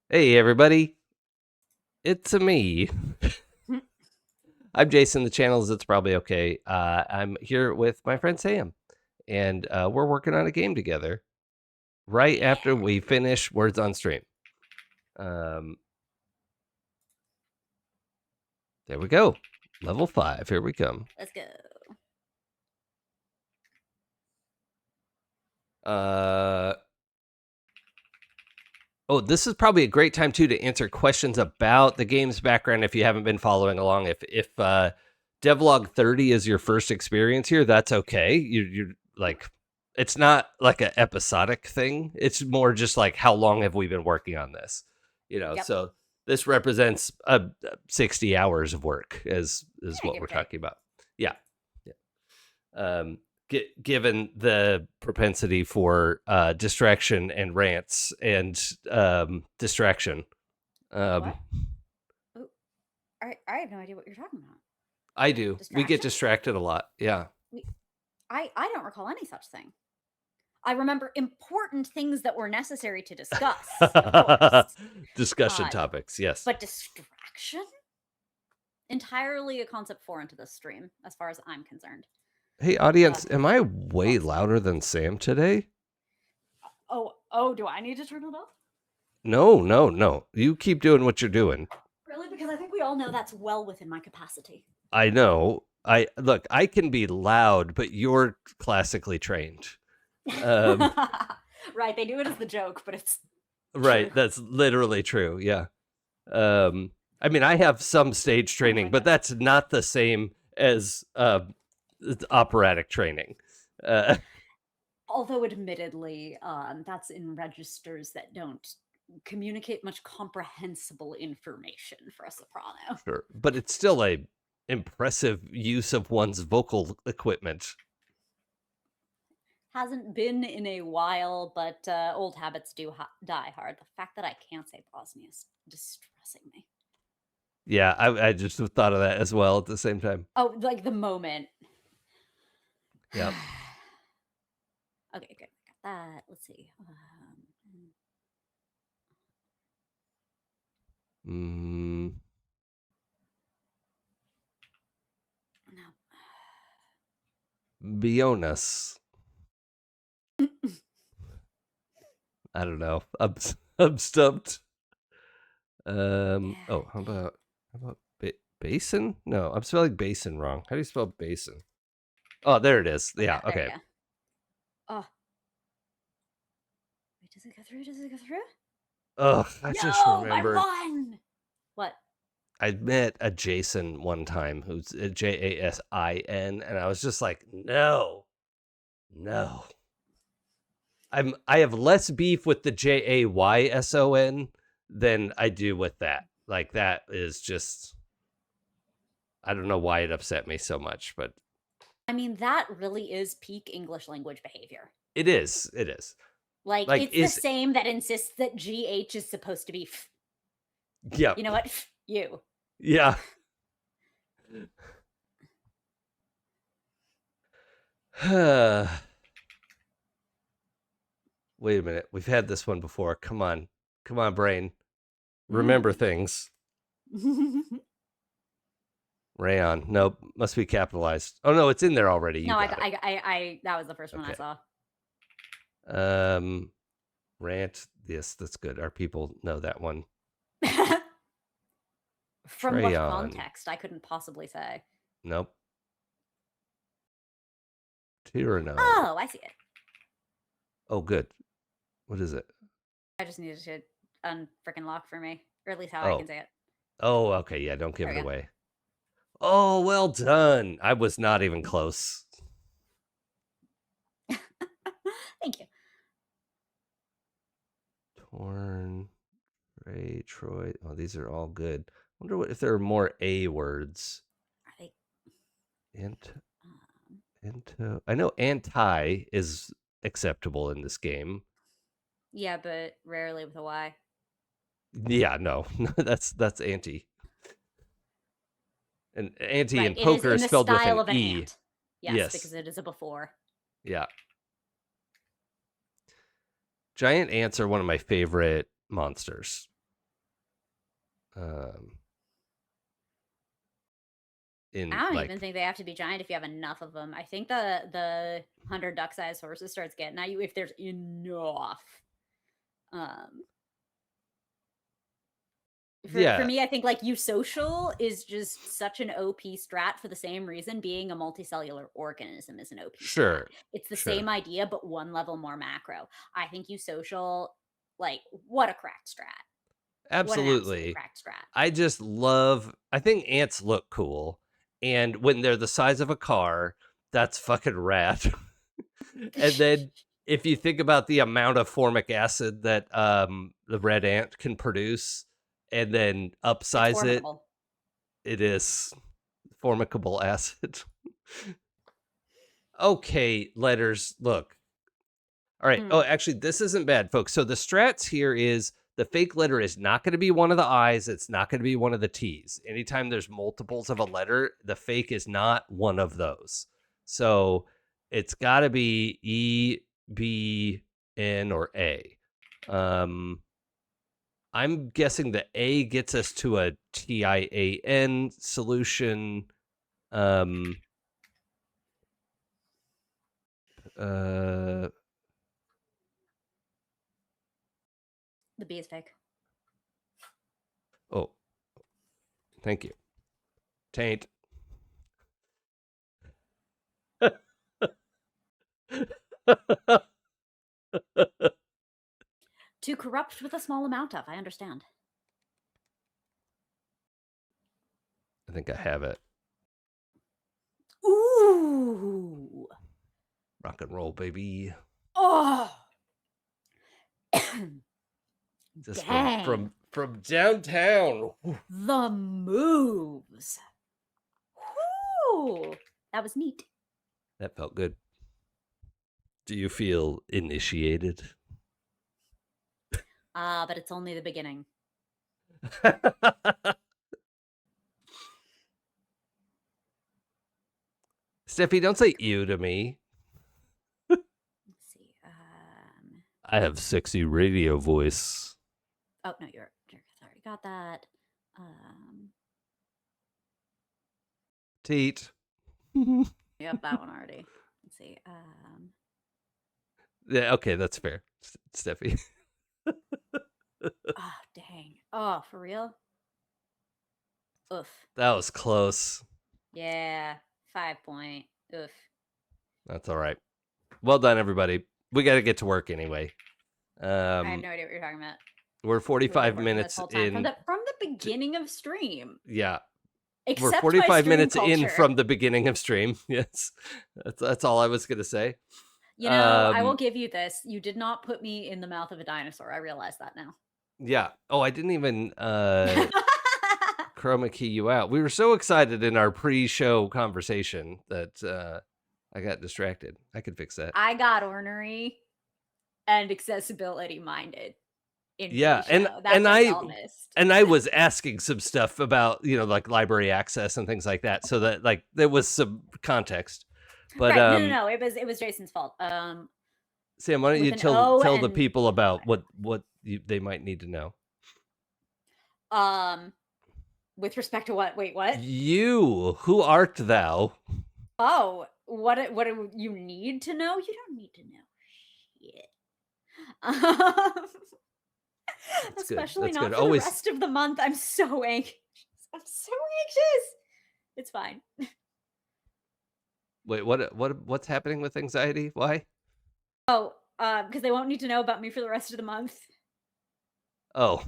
Hey, everybody. It's me. I'm Jason. The channel It's Probably Okay. I'm here with my friend Sam, and we're working on a game together right after we finish Words on Stream. There we go. Level 5. Here we come. Let's go. Oh, this is probably a great time too to answer questions about the game's background if you haven't been following along. If Devlog 30 is your first experience here, that's okay. You're like, it's not like an episodic thing. It's more just like, how long have we been working on this? Yep. So this represents 60 hours of work is what we're talking about. Yeah. Given the propensity for distraction and rants and distraction. What? Ooh, I have no idea what you're talking about. I do. We get distracted a lot. Yeah. I don't recall any such thing. I remember important things that were necessary to discuss, of course. Discussion topics, yes. But distraction? Entirely a concept foreign to this stream, as far as I'm concerned. Hey, audience, am I way louder than Sam today? Oh, do I need to turn it up? No. You keep doing what you're doing. Really? Because I think we all know that's well within my capacity. I know. Look, I can be loud, but you're classically trained. Right, they do it as the joke, but it's right. True. That's literally true. Yeah. I mean, I have some stage training, but that's not the same as operatic training. Although, admittedly, that's in registers that don't communicate much comprehensible information for a soprano. Sure, but it's still a impressive use of one's vocal equipment. Hasn't been in a while, but old habits do die hard. The fact that I can't say Bosnia is distressing me. Yeah, I just thought of that as well at the same time. Oh, like the moment. Yeah. Okay, good. Got that. Let's see. No. Bionis. I don't know. I'm stumped. Oh, how about basin? No, I'm spelling basin wrong. How do you spell basin? Oh, there it is. Yeah, okay. Oh. Wait, does it go through? Does it go through? Ugh, I just remembered. What? I met a Jason one time who's a Jasin, and I was just like, no. I have less beef with the Jayson than I do with that. Like, that is just, I don't know why it upset me so much, but I mean, that really is peak English language behavior. It is. Like it's the same that insists that GH is supposed to be yeah. You know what? You. Yeah. Wait a minute. We've had this one before. Come on, brain. Remember things. Rayon. Nope. Must be capitalized. Oh no, it's in there already. You got it. I that was the first one I saw. Rant. Yes, that's good. Our people know that one. From what context? I couldn't possibly say. Nope. Tyranno. Oh, I see it. Oh, good. What is it? I just needed to unfrickin' lock for me, or at least how I can say it. Oh, okay. Yeah, don't give it away. Oh, well done. I was not even close. Thank you. Torn, Ray, Troy. Oh, these are all good. I wonder if there are more A words. Are they I know anti is acceptable in this game. Yeah, but rarely with a Y. Yeah, no, that's anti. And anti Right. in It is poker in is the spelled with style an of an E. ant. Yes, Yes. because it is a before. Yeah. Giant ants are one of my favorite monsters. I don't Like, even think they have to be giant if you have enough of them. I think the 100 duck-sized horses starts getting at you if there's enough. For yeah, me, I think like eusocial is just such an OP strat for the same reason being a multicellular organism is an OP strat. sure, It's the sure. same idea, but one level more macro. I think eusocial, like, what a cracked strat. What an absolute Absolutely. cracked strat. I just love, I think ants look cool. And when they're the size of a car, that's fucking rad. And then if you think about the amount of formic acid that the red ant can produce and then It's upsize it, formidable. it is formicable acid. Okay, letters, look. All right. Oh, actually, this isn't bad, folks. So the strats here is the fake letter is not going to be one of the I's. It's not going to be one of the T's. Anytime there's multiples of a letter, the fake is not one of those. So it's got to be E, B, N, or A. I'm guessing the A gets us to a TIAN solution. The B is fake. Oh, thank you. Taint. To corrupt with a small amount of, I understand. I think I have it. Ooh. Rock and roll, baby. Oh. Just Dang. from downtown. The moves. Whoo. That was neat. That felt good. Do you feel initiated? But it's only the beginning. Steffi, don't say you to me. Let's see. I have sexy radio voice. Oh no, you're already got that. Teat. Yep, that one already. Let's see. Yeah, okay, that's fair, Steffi. Oh dang. Oh, for real? Oof. That was close. Yeah. 5 point. Oof. That's all right. Well done, everybody. We got to get to work anyway. I have no idea what you're talking about. We're 45 minutes in from the beginning of stream. Yeah. Except we're 45 minutes culture. in from the beginning of stream. Yes. That's all I was going to say. You know, I will give you this. You did not put me in the mouth of a dinosaur. I realize that now. Yeah. Oh, I didn't even chroma key you out. We were so excited in our pre-show conversation that I got distracted. I could fix that. I got ornery and accessibility minded. Yeah, and I was asking some stuff about, you know, like library access and things like that, so that like there was some context. But right. No, it was Jason's fault. Sam, why don't you tell the people about what they might need to know? With respect to what? Wait, what? Who art thou? Oh, what do you need to know? You don't need to know shit. Especially not for the rest of the month. I'm so anxious. It's fine. Wait, what's happening with anxiety? Why? Oh, because they won't need to know about me for the rest of the month. Oh.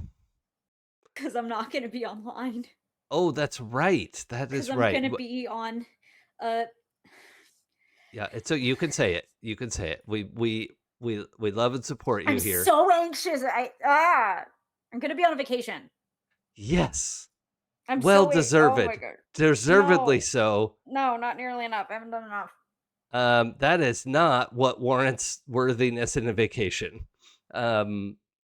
Because I'm not going to be online. Oh, that's right. That is right. I'm going to be on. Yeah, so you can say it. You can say it. We love and support you here. I'm so anxious. I'm going to be on a vacation. Yes. I'm well so deserved. Oh my God. Deservedly so. No, not nearly enough. I haven't done enough. That is not what warrants worthiness in a vacation.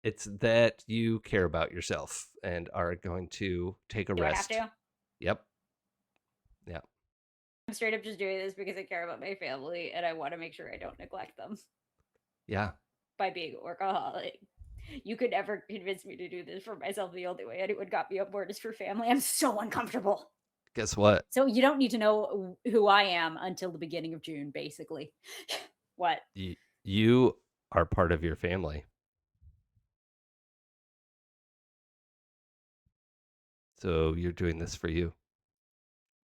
It's that you care about yourself and are going to take a Do I have rest. to? Yep. Yeah. I'm straight up just doing this because I care about my family and I want to make sure I don't neglect them Yeah. by being a workaholic. You could never convince me to do this for myself. The only way anyone got me on board is for family. I'm so uncomfortable. Guess what? So you don't need to know who I am until the beginning of June, basically. What? You are part of your family. So you're doing this for you.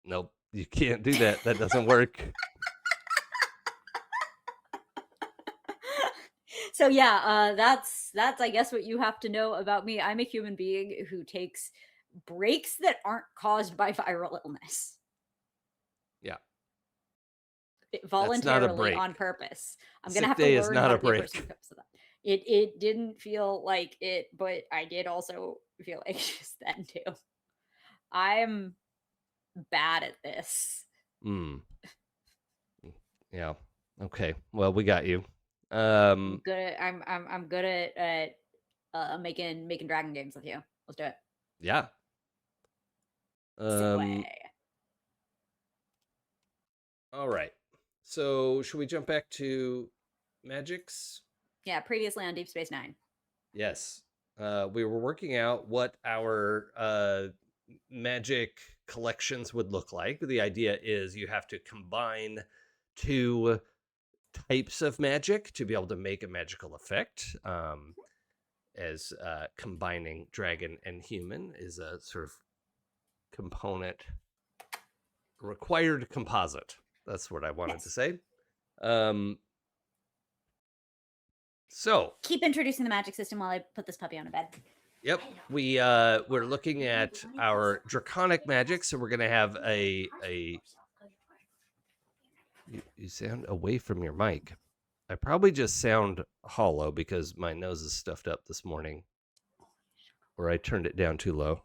Nope. You can't do that. That doesn't work. So yeah, that's I guess what you have to know about me. I'm a human being who takes breaks that aren't caused by viral illness. Yeah. That's not a Voluntarily break. on purpose. I'm gonna Sick have to day is learn not how a to be a person who break. comes to that. It didn't feel like it, but I did also feel anxious then too. I'm bad at this. Mm. Yeah. Okay. Well, we got you. I'm good at I'm good making dragon games with you. Let's do it. Yeah. Segue. All right. So, should we jump back to Magics? Yeah, previously on Deep Space Nine. Yes. We were working out what our magic collections would look like. The idea is you have to combine two types of magic to be able to make a magical effect. As combining dragon and human is a sort of component required composite. That's what I wanted to say. So keep introducing the magic system while I put this puppy on a bed. Yep, we're looking at our draconic magic, so we're gonna have a. You sound away from your mic. I probably just sound hollow because my nose is stuffed up this morning, or I turned it down too low.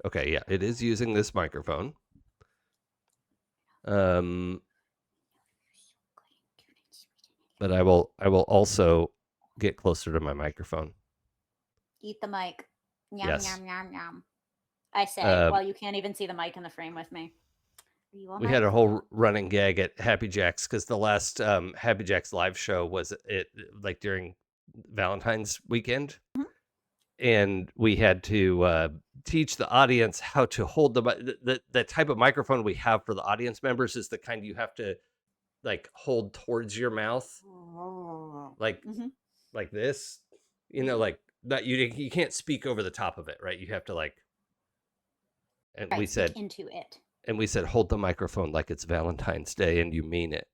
Okay, yeah, it is using this microphone. But I will also get closer to my microphone. Eat the mic. Yum, Yes. yum, yum, yum. I say, while you can't even see the mic in the frame with me. We had a whole running gag at Happy Jacks because the last Happy Jacks live show was it like during Valentine's weekend, and we had to teach the audience how to hold the type of microphone we have for the audience members is the kind you have to like hold towards your mouth, like this, like that. You can't speak over the top of it, right? You have to like. And we said into it. And we said, hold the microphone like it's Valentine's Day and you mean it.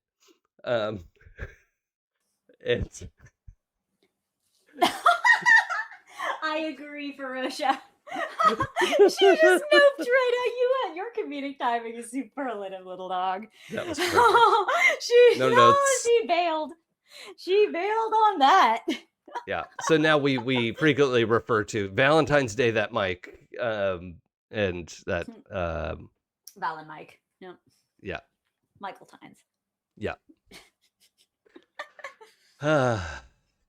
It's. I agree, Ferocia. She just noped right at you. Your comedic timing is superlative, little dog. That was perfect. No notes. She bailed. She bailed on that. Yeah. So now we frequently refer to Valentine's Day that mic, and that Valen Mike. No. Yeah. Michael Tynes. Yeah.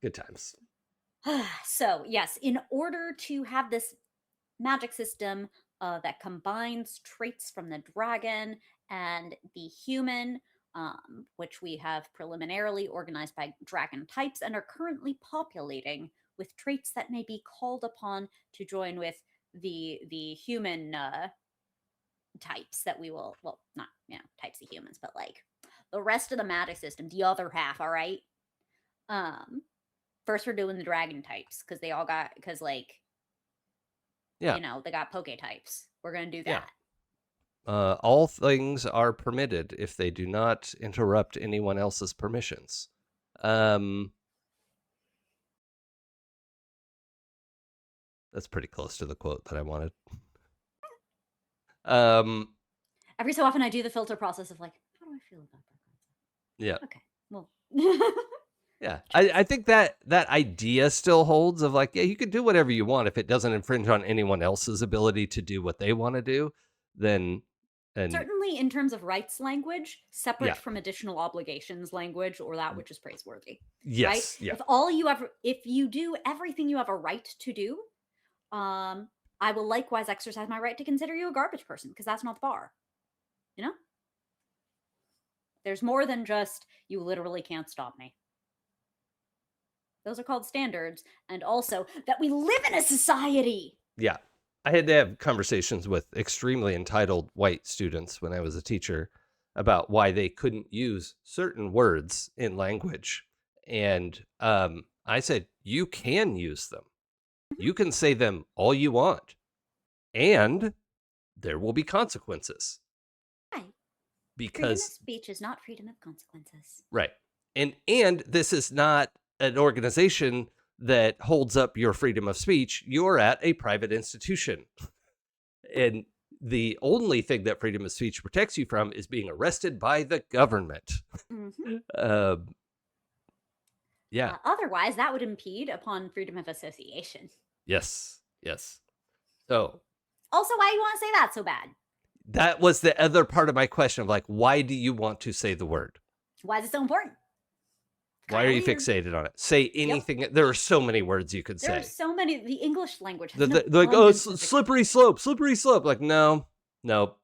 Good times. So yes, in order to have this magic system that combines traits from the dragon and the human, which we have preliminarily organized by dragon types and are currently populating with traits that may be called upon to join with the human types that we will, well, not types of humans, but like the rest of the magic system, the other half. All right. First we're doing the dragon types because they all got they got poke types. We're gonna do that. Yeah. All things are permitted if they do not interrupt anyone else's permissions. That's pretty close to the quote that I wanted. Every so often I do the filter process of like, how do I feel about that? Yeah. Okay. Well. Yeah, I think that that idea still holds of like, yeah, you can do whatever you want if it doesn't infringe on anyone else's ability to do what they want to do, then and Certainly, in terms of rights language, separate yeah, from additional obligations language or that which is praiseworthy, right? yes, yeah, If you do everything you have a right to do, um, I will likewise exercise my right to consider you a garbage person because that's not the bar. You know, there's more than just you literally can't stop me. Those are called standards, and also that we live in a society. yeah. I had to have conversations with extremely entitled white students when I was a teacher about why they couldn't use certain words in language, and I said you can use them. Mhm. You can say them all you want, and there will be consequences Right. Freedom of because speech is not freedom of consequences. right. And this is not an organization that holds up your freedom of speech. You're at a private institution. And the only thing that freedom of speech protects you from is being arrested by the government. Mhm. Um, yeah. Otherwise, that would impede upon freedom of association. Yes. Yes. So Also, why you want to say that so bad? that was the other part of my question of like, why do you want to say the word? Why is it so important? Why Kind are of you weird. fixated on it? Say Yep. anything. There are so many words you could There are say. so many. The English language has an They're like, oh, abundance of slippery slope, slippery slope. Like, no, no.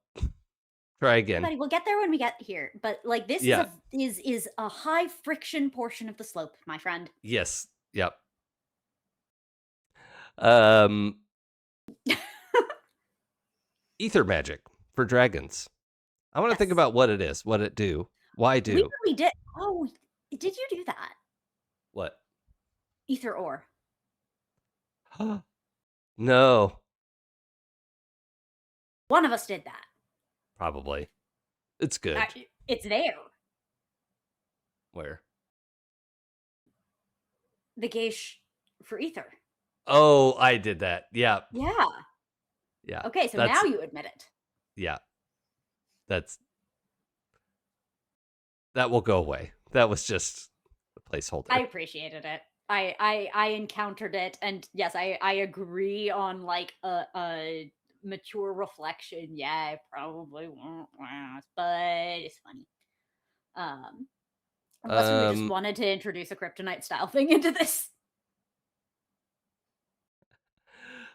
Try Hey, again. buddy, we'll get there when we get here. But like this Yeah. is a high friction portion of the slope, my friend. Yes. Yep. Um, ether magic for dragons. I want to think Yes. about what it is, what it do, why We do, really did. Oh, did you do that? what. Ether ore. No, One of us did that. probably. It's good. It's there. Where? The gauge for ether. Oh, I did that. Yeah. Yeah. Yeah. Okay, so now That's you admit it. yeah. That's that will go away. That was just a placeholder. I appreciated it. I encountered it, and yes, I agree on like a mature reflection. Yeah, I probably won't last, but it's funny. Um, unless we just Um wanted to introduce a kryptonite style thing into this.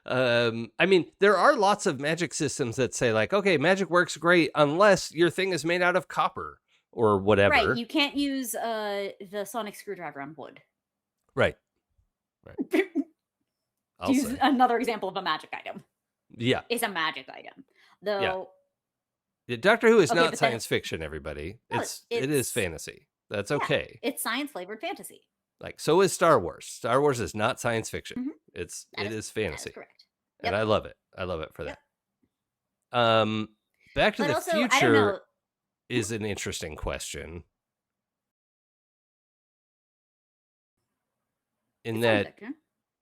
I mean, there are lots of magic systems that say like, okay, magic works great unless your thing is made out of copper or Right, whatever. you can't use the sonic screwdriver on wood. Right. Right. To I'll use say. another example of a magic item. Yeah. It's a magic item. Yeah. Though Yeah, Doctor Who is okay, not but then science fiction, everybody. no, It is it's fantasy. That's yeah, okay. it's science flavored fantasy. Like so is Star Wars. Star Wars is not science fiction. Mhm. It is That is fantasy. correct. And Yep. I love it. I love it for Yep. that. Back to But the also, I don't know. Future is an interesting question in It's science that fiction,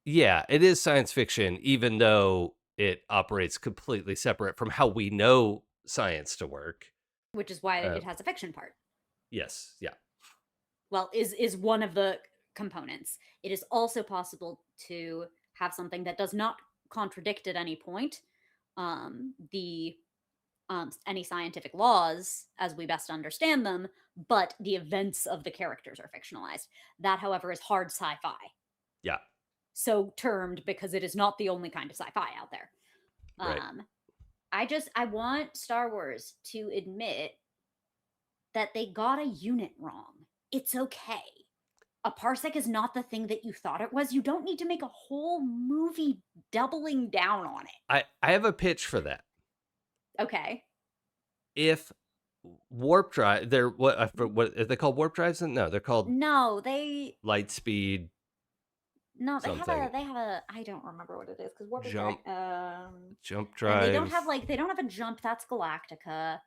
yeah, it is science fiction even though it operates completely separate from how we know science to work. which is why Uh, it has a fiction part. yes, yeah. Well, is one of the components. It is also possible to have something that does not contradict at any point the any scientific laws as we best understand them, but the events of the characters are fictionalized. That, however, is hard sci-fi. Yeah, So termed because it is not the only kind of sci-fi out there. right. Um, I want Star Wars to admit that they got a unit wrong. It's okay. A parsec is not the thing that you thought it was. You don't need to make a whole movie doubling down on it. I have a pitch for that. Okay. If warp drive, they're what are they called? Warp drives? No, they're called No, they light speed no, something. they have a I don't remember what it is because what is Jump that? jump And they don't drive. have like they don't have a jump. That's Galactica.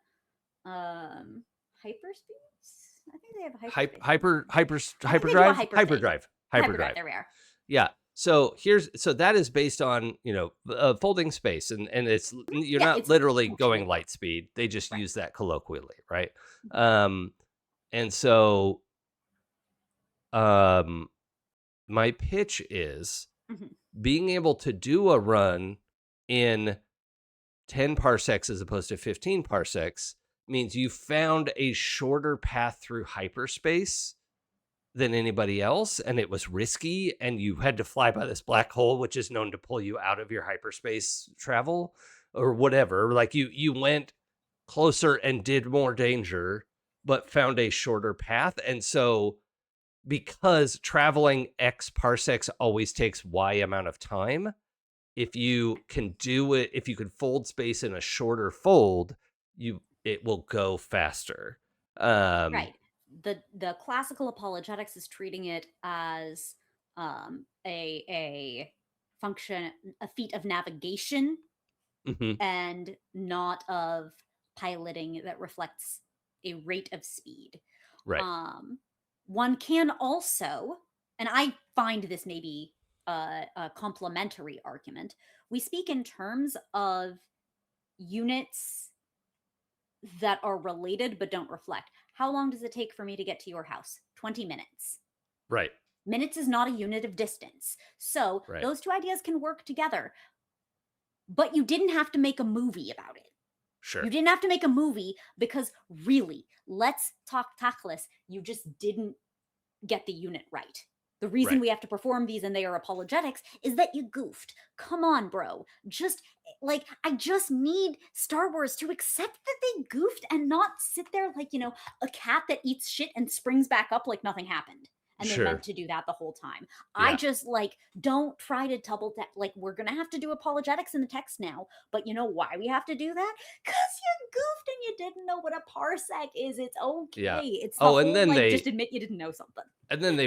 Hyperspace. I think they have hyperspace. I think they do a Hyperdrive. hyperspace. Hyperdrive. Hyperdrive. Hyperdrive. There we are. Yeah. So that is based on folding space and it's you're Yeah, not it's literally functional. going light speed. They just Right. use that colloquially, right? And so um, my pitch is Mhm. being able to do a run in 10 parsecs as opposed to 15 parsecs means you found a shorter path through hyperspace than anybody else, and it was risky, and you had to fly by this black hole, which is known to pull you out of your hyperspace travel or whatever. Like you went closer and did more danger, but found a shorter path. And so because traveling X parsecs always takes Y amount of time, if you can do it, if you can fold space in a shorter fold, it will go faster. Um, Right. The classical apologetics is treating it as a function, a feat of navigation, mhm, and not of piloting that reflects a rate of speed. right, Um, One can also, and I find this maybe a complementary argument. We speak in terms of units that are related but don't reflect. How long does it take for me to get to your house? 20 minutes. right, Minutes is not a unit of distance. So right. those two ideas can work together, but you didn't have to make a movie about it. You Sure. didn't have to make a movie because really, let's talk tactless. You just didn't get the unit right. The reason Right. we have to perform these and they are apologetics is that you goofed. Come on, bro. Just like I just need Star Wars to accept that they goofed and not sit there like, a cat that eats shit and springs back up like nothing happened. And they meant Sure. to do that the whole time. I Yeah. just like don't try to double that. Like, we're gonna have to do apologetics in the text now, but you know why we have to do that? Because you goofed and you didn't know what a parsec is. It's Yeah. okay. It's the Oh, and whole then like just they admit you didn't know something.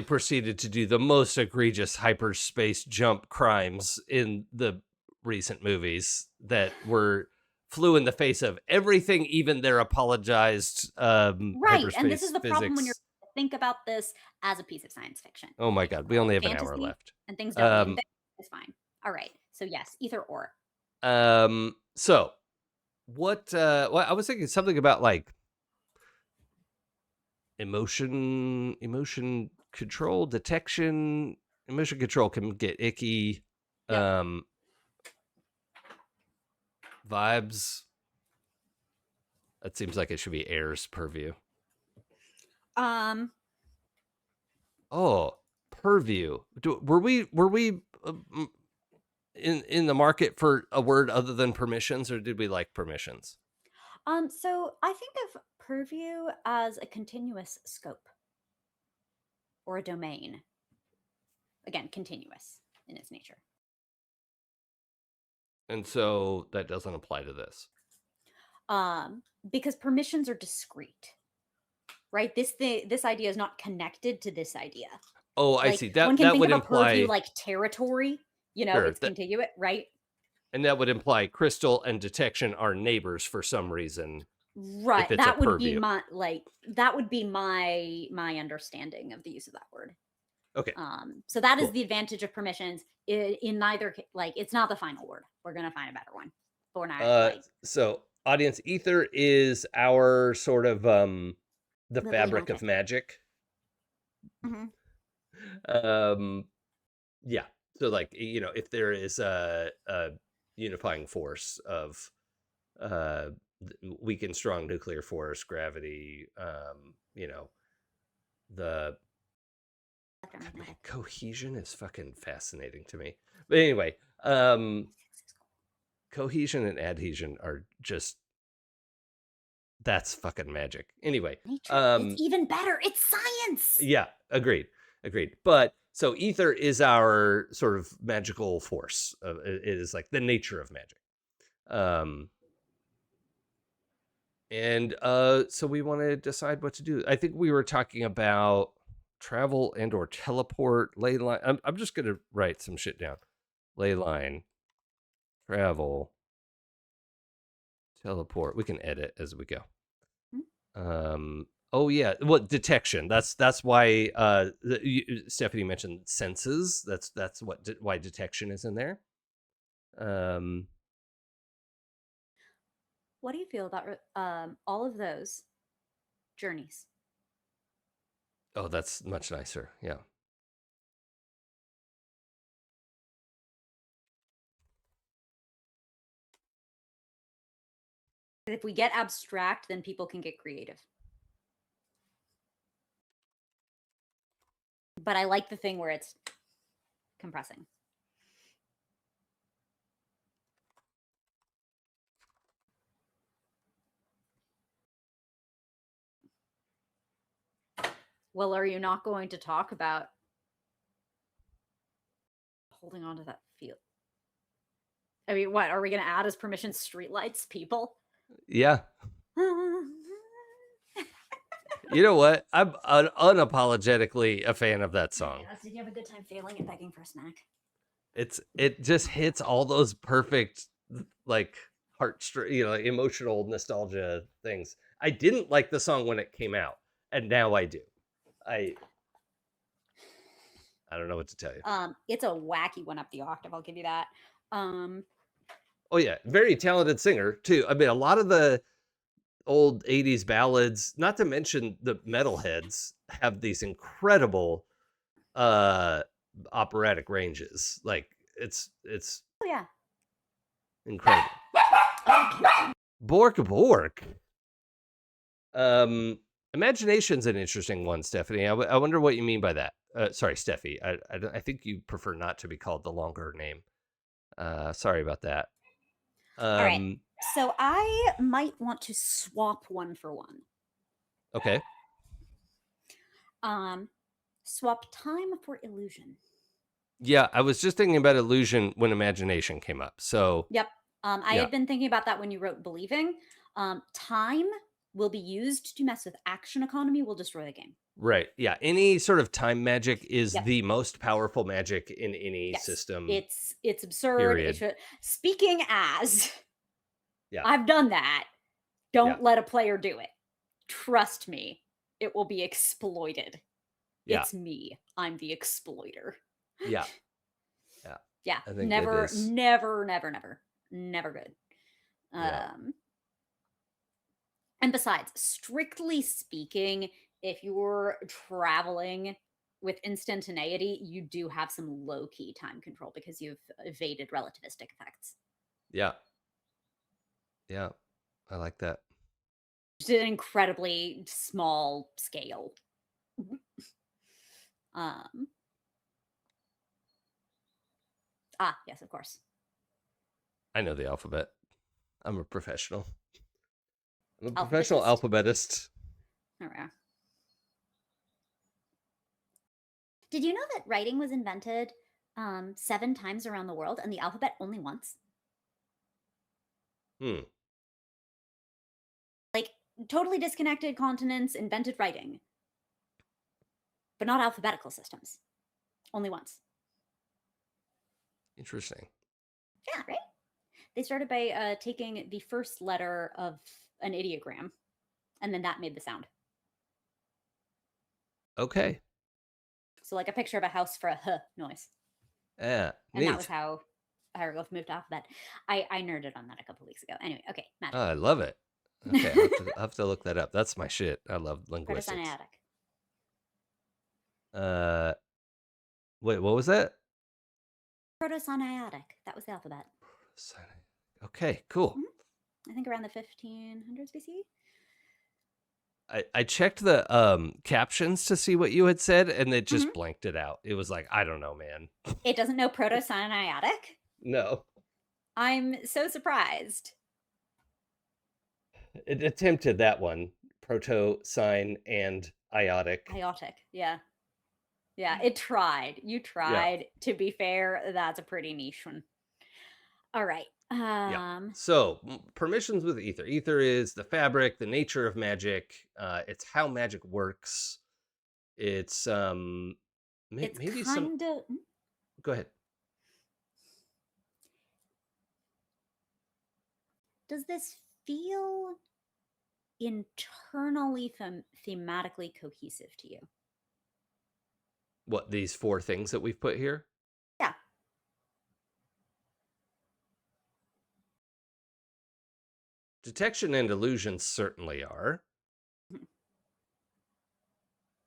proceeded to do the most egregious hyperspace jump crimes in the recent movies that were flew in the face of everything, even their apologized Right, and this is hyperspace the problem when you're physics. think about this as a piece of science fiction. Oh my god, we only have an hour Fantasy left. and things don't mean Um things is fine. Alright, so yes, either or. so what I was thinking something about like emotion control detection. Emotion control can get icky. Yep. um Vibes, that seems like it should be Air's purview. Um, Oh, purview. Were we in the market for a word other than permissions, or did we like permissions? so I think of purview as a continuous scope or a domain. Again, continuous in its nature. And so that doesn't apply to this. Because permissions are discrete, right? This idea is not connected to this idea. Oh, I Like, see. one That can that think would of a purview imply like territory, sure it's that contiguous, right? and that would imply crystal and detection are neighbors for some reason Right. if it's a purview. That would be my understanding of the use of that word. Okay, So that is cool. the advantage of permissions. In neither like it's not the final word. We're gonna find a better one. But we're not Uh, like so audience ether is our sort of the literally fabric of manifest. magic. Mhm. Um, yeah. So like if there is a unifying force of uh weak and strong nuclear force, gravity, the God, man, Electromagnetic. cohesion is fucking fascinating to me. But anyway, cohesion and adhesion are just that's fucking magic. Anyway, Nature. It's even better. It's science. yeah, agreed. But so ether is our sort of magical force. It is like the nature of magic. Um, and so we want to decide what to do. I think we were talking about travel and or teleport, ley line. I'm just gonna write some shit down. Ley line, travel, teleport. We can edit as we go. Hmm? Oh yeah, what detection? That's why Stephanie mentioned senses. That's why detection is in there. Um, What do you feel about all of those journeys? Oh, that's much nicer. Yeah. If we get abstract, then people can get creative. But I like the thing where it's compressing. Well, are you not going to talk about holding on to that feel? I mean, what are we going to add as permission streetlights, people? Yeah. You know what? I'm unapologetically a fan of that song. Yes, did you have a good time failing at begging for a snack? It just hits all those perfect like emotional nostalgia things. I didn't like the song when it came out, and now I do. I I don't know what to tell you. It's a wacky one up the octave. I'll give you that. Oh yeah, very talented singer too. I mean, a lot of the old 80s ballads, not to mention the metalheads, have these incredible uh operatic ranges. Like it's Oh yeah. incredible. Bork. Imagination's an interesting one, Stephanie. I wonder what you mean by that. Sorry, Steffi. I think you prefer not to be called the longer name. Sorry about that. All right. So I might want to swap one for one. Okay. Swap time for illusion. Yeah, I was just thinking about illusion when imagination came up. So Yep. I had been thinking about that when you wrote believing. Time will be used to mess with action economy, will destroy the game. right, yeah. Any sort of time magic is Yep. the most powerful magic in any Yes. system. It's absurd. Period. Speaking as, Yeah. I've done that. Don't Yeah. let a player do it. Trust me, it will be exploited. Yeah. It's me. I'm the exploiter. Yeah. Yeah. Yeah. I think Never, it is. never good. Yeah. And besides, strictly speaking, if you're traveling with instantaneity, you do have some low key time control because you've evaded relativistic effects. Yeah. Yeah. I like that. Just an incredibly small scale. Yes, of course. I know the alphabet. I'm a professional. I'm a Alphabetist. professional alphabetist. There we are. Did you know that writing was invented 7 times around the world and the alphabet only once? Like, totally disconnected continents invented writing, but not alphabetical systems. Only once. Interesting. Yeah, right? They started by taking the first letter of an ideogram, and then that made the sound. Okay. So, like a picture of a house for a h noise. Yeah. And neat. that was how hieroglyph moved to alphabet. I nerded on that a couple weeks ago. Anyway, okay, magic. I love it. Okay, I'll have to look that up. That's my shit. I love linguistics. Proto-Sinaitic. Wait, what was that? Proto-Sinaitic. That was the alphabet. Okay, cool. I think around the 1500s BC. I checked the captions to see what you had said, and it just blanked it out. It was like, I don't know, man. It doesn't know Proto-Sinaitic? No. I'm so surprised. It attempted that one. Proto, sign, and iotic. Iotic, yeah. Yeah, it tried. You tried. Yeah. To be fair, that's a pretty niche one. All right. So permissions with Aether. Aether is the fabric, the nature of magic. It's how magic works. It's maybe some. Go ahead. Does this feel internally thematically cohesive to you? What, these 4 things that we've put here? Yeah. Detection and illusion certainly are.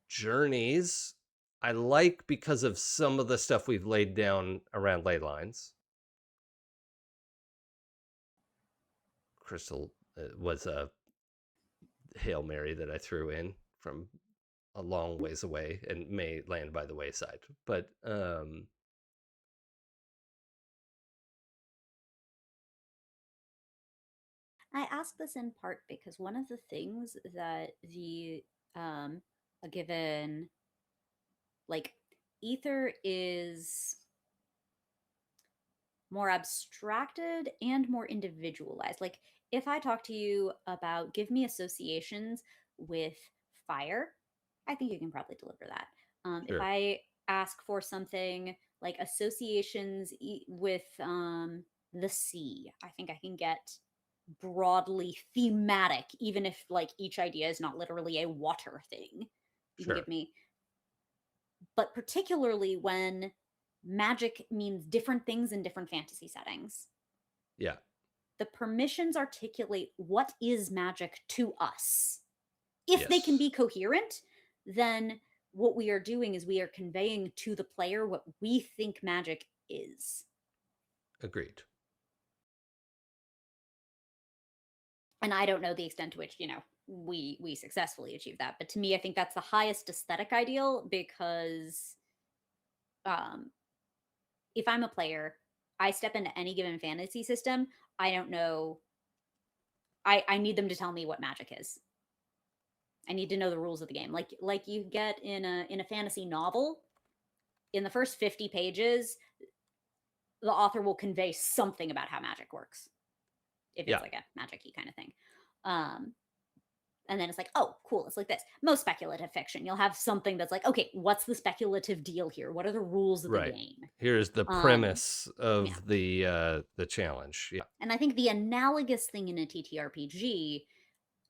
Journeys, I like because of some of the stuff we've laid down around ley lines. Crystal was a Hail Mary that I threw in from a long ways away and may land by the wayside. But I ask this in part because one of the things that a given like ether is more abstracted and more individualized. Like if I talk to you about give me associations with fire, I think you can probably deliver that. If sure, I ask for something like associations with the sea, I think I can get broadly thematic, even if like each idea is not literally a water thing. You can sure, give me, but particularly when magic means different things in different fantasy settings. yeah, The permissions articulate what is magic to us. If they can yes, be coherent, then what we are doing is we are conveying to the player what we think magic is. agreed. And I don't know the extent to which, we successfully achieve that. But to me, I think that's the highest aesthetic ideal because um if I'm a player, I step into any given fantasy system, I don't know. I need them to tell me what magic is. I need to know the rules of the game. Like you get in a fantasy novel, in the first 50 pages, the author will convey something about how magic works. If Yeah, it's like a magic-y kind of thing. Um, and then it's like, oh, cool, it's like this. Most speculative fiction, you'll have something that's like, okay, what's the speculative deal here? What are the rules of the right. game? Here's the Um, premise yeah. of the challenge. Yeah, And I think the analogous thing in a TTRPG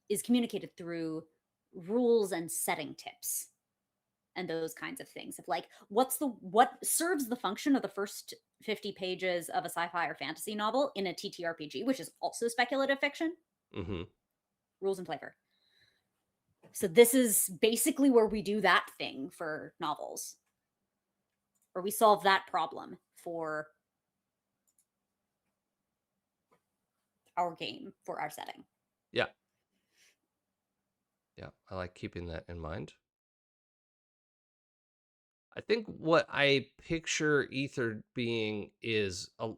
is communicated through rules and setting tips and those kinds of things of like what serves the function of the first 50 pages of a sci-fi or fantasy novel in a TTRPG, which is also speculative fiction, mm-hmm. rules and flavor. So this is basically where we do that thing for novels, or we solve that problem for our game, for our setting. Yeah, yeah. I like keeping that in mind. I think what I picture ether being is a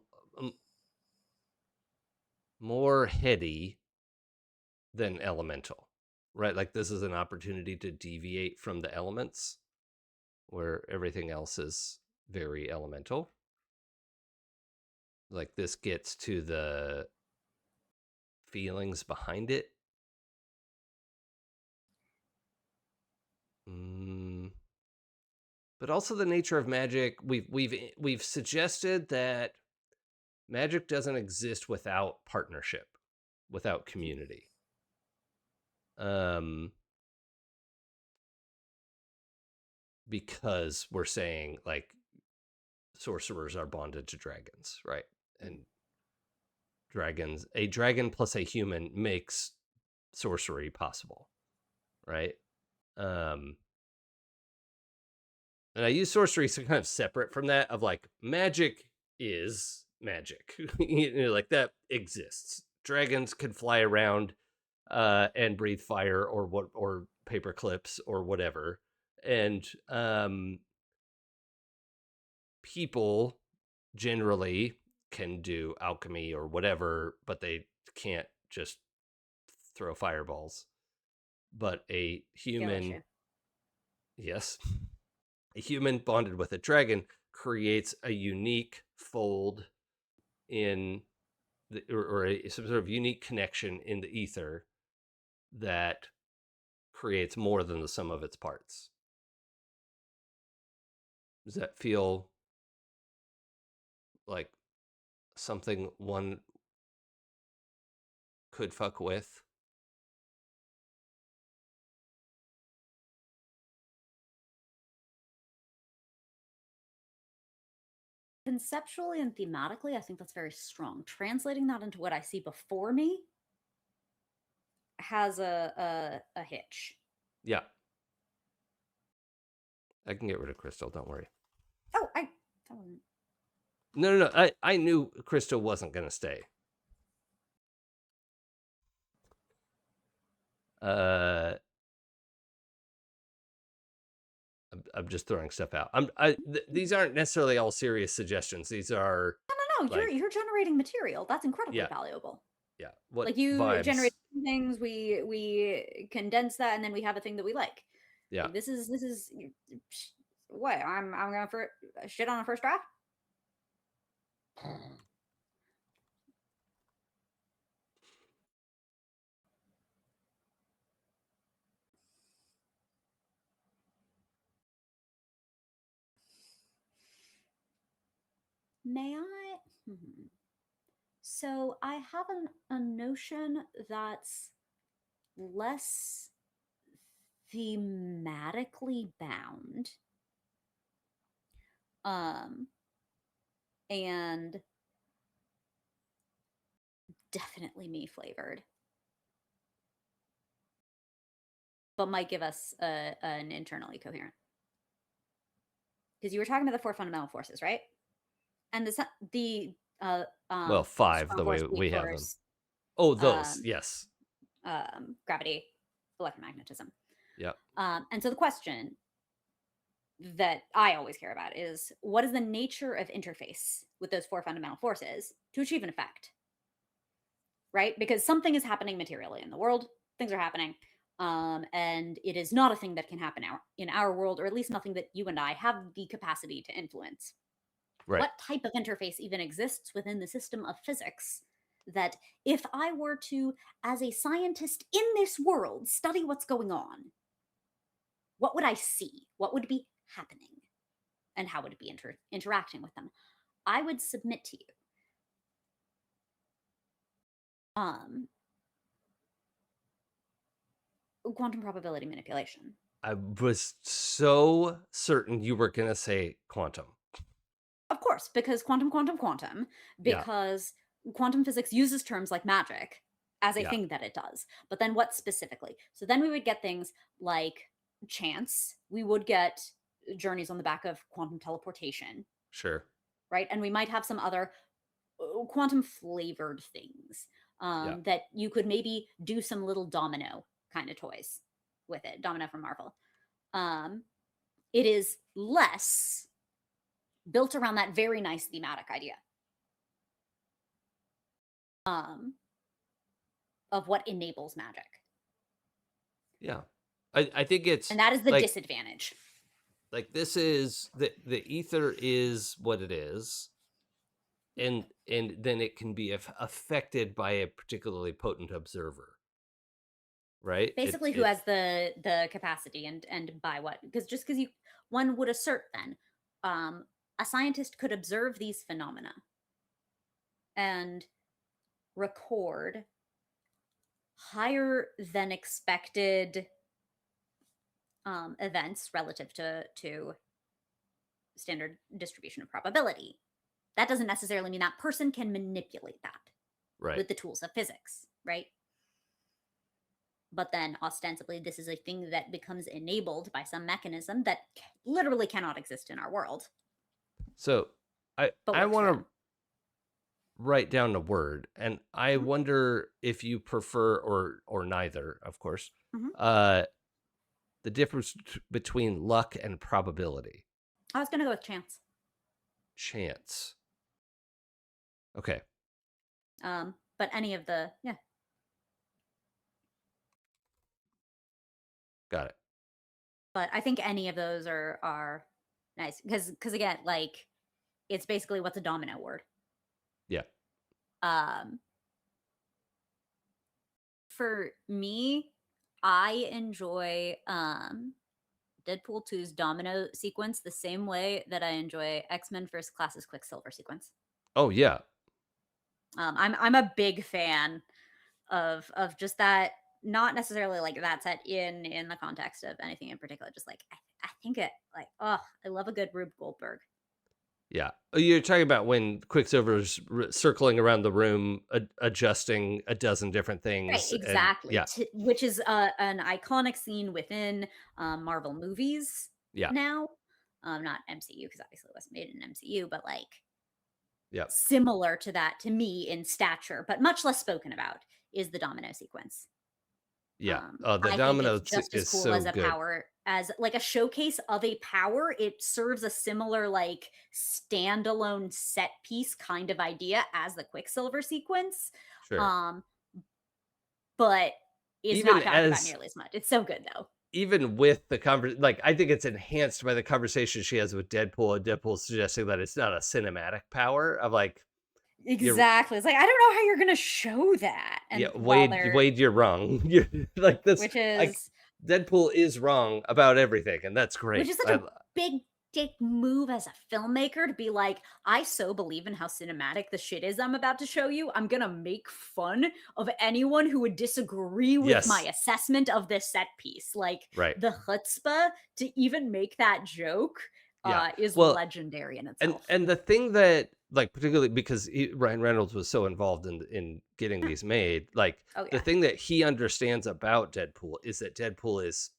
more heady than elemental, right? Like this is an opportunity to deviate from the elements where everything else is very elemental. Like this gets to the feelings behind it. Mm, but also the nature of magic. We've suggested that magic doesn't exist without partnership, without community. Um, because we're saying like sorcerers are bonded to dragons, right? And a dragon plus a human makes sorcery possible, right? Um, and I use sorcery so kind of separate from that of like magic is magic, like that exists. Dragons can fly around and breathe fire or paper clips or whatever, and people generally can do alchemy or whatever, but they can't just throw fireballs. But a Skill human, issue. yes, a human bonded with a dragon creates a unique fold in some sort of unique connection in the ether that creates more than the sum of its parts. Does that feel like something one could fuck with? Conceptually and thematically, I think that's very strong. Translating that into what I see before me has a hitch. Yeah. I can get rid of Crystal. Don't worry. Oh, that wasn't. No. I knew Crystal wasn't going to stay. I'm just throwing stuff out. These aren't necessarily all serious suggestions. These are No. like, You're generating material. That's incredibly yeah, valuable. yeah. What Like you vibes? generate things, we condense that, and then we have a thing that we like. Yeah. Like, this is what I'm going for shit on a first draft. May I? So I have a notion that's less thematically bound, um, and definitely me flavored, but might give us an internally coherent. Because you were talking about the four fundamental forces, right? And the Well, 5 strong the force, way weak we have them. force, Oh, those. um, Yes. gravity, electromagnetism. Yeah. And so the question that I always care about is, what is the nature of interface with those four fundamental forces to achieve an effect? Right? Because something is happening materially in the world, things are happening. And it is not a thing that can happen in our world, or at least nothing that you and I have the capacity to influence. Right. What type of interface even exists within the system of physics that, if I were to, as a scientist in this world, study what's going on, what would I see? What would be happening? And how would it be interacting with them? I would submit to you um, quantum probability manipulation. I was so certain you were going to say quantum. Of course, because quantum, Yeah. because quantum physics uses terms like magic as a Yeah. thing that it does. But then what specifically? So then we would get things like chance. We would get journeys on the back of quantum teleportation, Sure. right? And we might have some other quantum flavored things Yeah. that you could maybe do some little domino kind of toys with it. Domino from Marvel. It is less built around that very nice thematic idea of what enables magic. Yeah. I think it's, And that is the like, disadvantage. like this is the ether is what it is, and then it can be affected by a particularly potent observer, right? Basically, who has the capacity and by what? Because just because one would assert then, a scientist could observe these phenomena and record higher than expected events relative to standard distribution of probability. That doesn't necessarily mean that person can manipulate that right with the tools of physics, right? But then ostensibly this is a thing that becomes enabled by some mechanism that literally cannot exist in our world. So But I works want for to them. write down a word, and I Mhm. wonder if you prefer or neither, of course, Mhm. the difference between luck and probability. I was going to go with chance. Chance. Okay. But any of the, yeah. Got it. But I think any of those are nice because again, like, it's basically what's a domino word. Yeah. For me, I enjoy Deadpool 2's domino sequence the same way that I enjoy X-Men First Class's Quicksilver sequence. Oh yeah. I'm a big fan of just that, not necessarily like that set in the context of anything in particular, just like I think it like, oh, I love a good Rube Goldberg. Yeah. Oh, you're talking about when Quicksilver's circling around the room, adjusting a dozen different Right, things, and exactly. yeah, Which is an iconic scene within Marvel movies. Yeah. now. Not MCU because obviously it wasn't made in MCU, but like Yep. similar to that to me in stature, but much less spoken about is the domino sequence. Yeah. Oh, the I think it's domino just as is cool so as a good. power as like a showcase of a power. It serves a similar like standalone set piece kind of idea as the Quicksilver sequence, Sure. um, but is Even not talked about as nearly as much. It's so good though. even with the like I think it's enhanced by the conversation she has with Deadpool, and Deadpool suggesting that it's not a cinematic power of like you're Exactly. It's like I don't know how you're gonna show that, yeah, and while Wade, they're Wade, you're wrong. You like this which like is Deadpool is wrong about everything, and that's Which great. is such a big dick move as a filmmaker to be like, I so believe in how cinematic the shit is I'm about to show you. I'm gonna make fun of anyone who would disagree with my Yes, assessment of this set piece. Like right. the chutzpah to even make that joke Yeah. is Well, legendary in and itself. and the thing that like particularly because Ryan Reynolds was so involved in getting Yeah. these made, like Oh the yeah. thing that he understands about Deadpool is that Deadpool is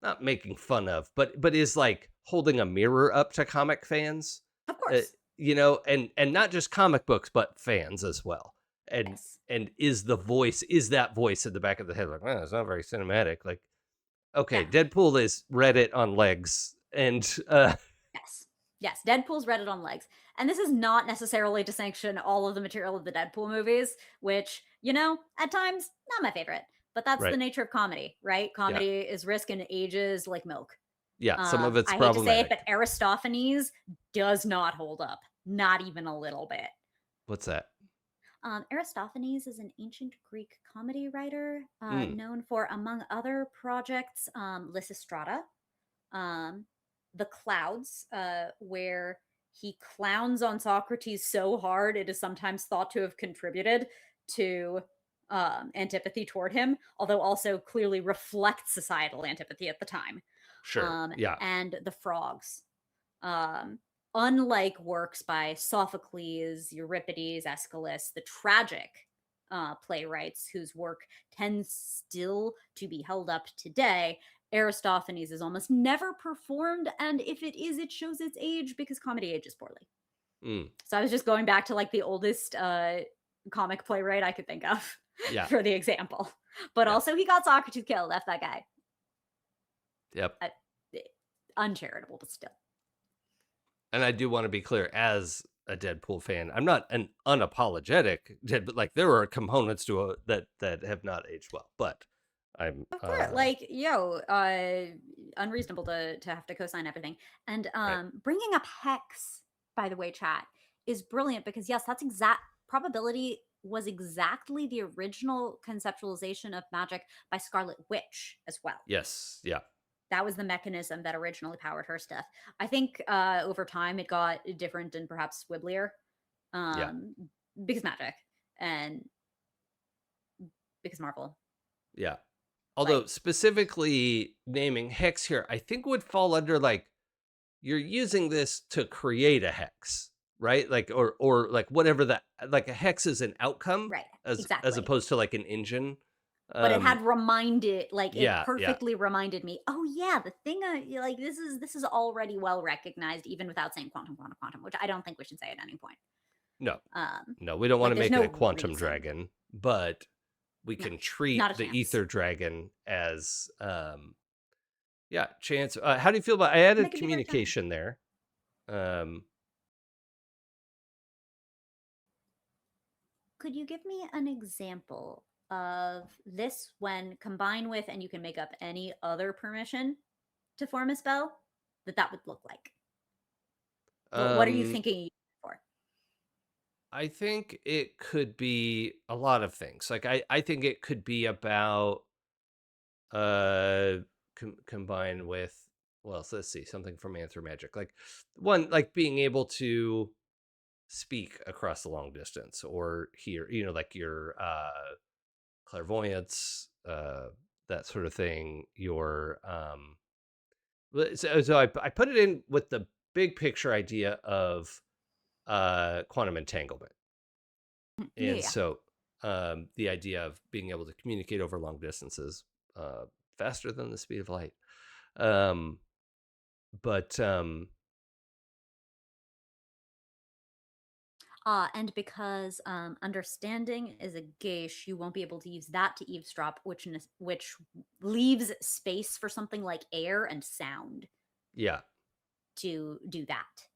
not making fun of, but is like holding a mirror up to comic fans, Of uh, course. and not just comic books, but fans as well. And Yes. is that voice in the back of the head like, well, it's not very cinematic. Like, okay, Yeah. Deadpool is Reddit on legs, and Yes. Yes, Deadpool's Reddit on legs. And this is not necessarily to sanction all of the material of the Deadpool movies, which, at times, not my favorite. But that's the right, nature of comedy, right? yeah, Comedy is risk and ages like milk. yeah, some of it's I hate to say it, problematic. but Aristophanes does not hold up. Not even a little bit. What's that? Aristophanes is an ancient Greek comedy writer Mm, known for, among other projects, Lysistrata, um, The Clouds, where he clowns on Socrates so hard it is sometimes thought to have contributed to antipathy toward him, although also clearly reflects societal antipathy at the time. sure, yeah, And The Frogs. Um, Unlike works by Sophocles, Euripides, Aeschylus, the tragic playwrights whose work tends still to be held up today, Aristophanes is almost never performed, and if it is, it shows its age because comedy ages poorly. mm, So I was just going back to like the oldest comic playwright I could think of yeah, for the example. But yeah, also, he got Socrates killed. F that guy. yep. Uh, eh, Uncharitable, but still. And I do want to be clear, as a Deadpool fan, I'm not an unapologetic Dead, but like there are components to that have not aged well. But I'm Of course, like unreasonable to have to co-sign everything. And right. bringing up Hex, by the way, chat is brilliant because yes, that's exact probability was exactly the original conceptualization of magic by Scarlet Witch as well. Yes, yeah, That was the mechanism that originally powered her stuff. I think over time it got different and perhaps swibblier yeah, um, because magic and because Marvel. yeah. Although Like, specifically naming hex here, I think would fall under like you're using this to create a hex, right? Like or like whatever that like a hex is an outcome right, as exactly. opposed to like an engine. But it Um, had reminded like, it yeah, yeah. perfectly reminded me, "Oh, yeah, the thing like, this is already well recognized even without saying quantum, quantum, quantum," which I don't think we should say at any point. No, Um, no, we don't want like, to there's make it no a quantum reason. dragon, but we No, can not treat a the chance. ether dragon as yeah, chance. How do you feel about I And they added could be very charming. communication there. Um Could you give me an example of this when combined with and you can make up any other permission to form a spell, that would look like? What are you um thinking for? I think it could be a lot of things. Like I think it could be about uh combined with well, so let's see, something from Answer Magic. Like one like being able to speak across the long distance or hear, like your clairvoyance, that sort of thing. Your so I put it in with the big picture idea of quantum entanglement, Yeah, and yeah. so the idea of being able to communicate over long distances faster than the speed of light. Um, But And because understanding is a geisha, you won't be able to use that to eavesdrop, which leaves space for something like air and sound yeah, to do that.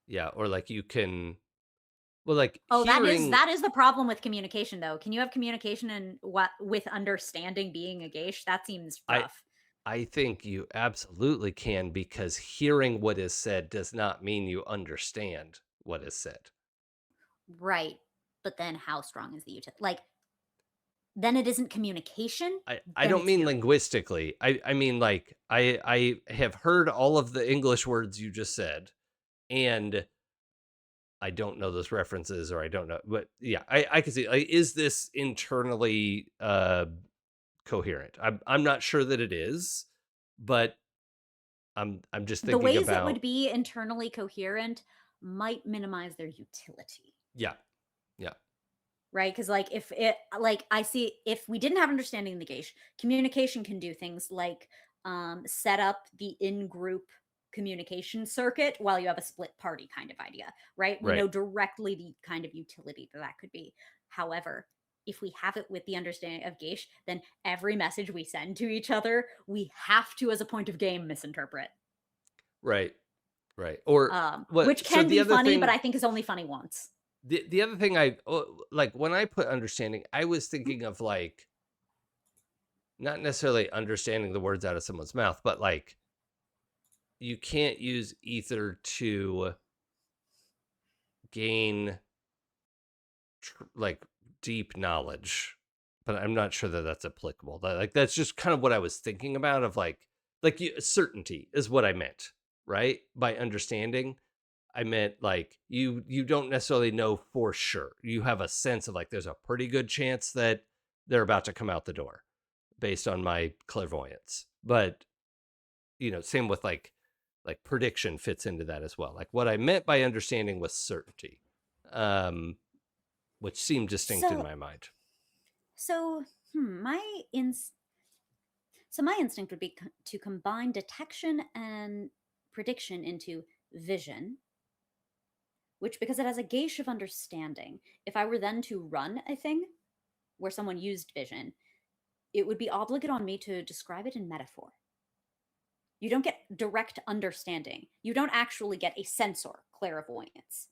yeah, or like you can, well, like Oh, hearing. that is the problem with communication, though. Can you have communication and what with understanding being a geisha? That seems I rough. I think you absolutely can, because hearing what is said does not mean you understand what is said. Right. But then how strong is the utility? Like, then it isn't communication, I then don't it's mean hearing. linguistically. I mean, like, I have heard all of the English words you just said, and I don't know those references, or I don't know, but yeah, I can see, like, is this internally coherent? I'm not sure that it is, but I'm just The thinking ways it would about. be internally coherent might minimize their utility. Yeah, yeah, Right, because like if it like I see if we didn't have understanding the geisha, communication can do things like set up the in-group communication circuit while you have a split party kind of idea, right? We right. know directly the kind of utility that that could be. However, if we have it with the understanding of geisha, then every message we send to each other, we have to, as a point of game, misinterpret. Right, right. Or what? Which So can the be other funny, but thing, I think is only funny once. the other thing, like when I put understanding, I was Mhm. thinking of like not necessarily understanding the words out of someone's mouth, but like you can't use ether to gain like deep knowledge, but I'm not sure that that's applicable. Like that's just kind of what I was thinking about, of like certainty is what I meant, right? By understanding, I meant like you don't necessarily know for sure. You have a sense of like there's a pretty good chance that they're about to come out the door based on my clairvoyance. But same with like prediction fits into that as well. Like what I meant by understanding was certainty. Um which seemed distinct in So, my mind. so my So my instinct would be to combine detection and prediction into vision, which because it has a gauge of understanding, if I were then to run a thing where someone used vision, it would be obligate on me to describe it in metaphor. You don't get direct understanding. You don't actually get a sensor clairvoyance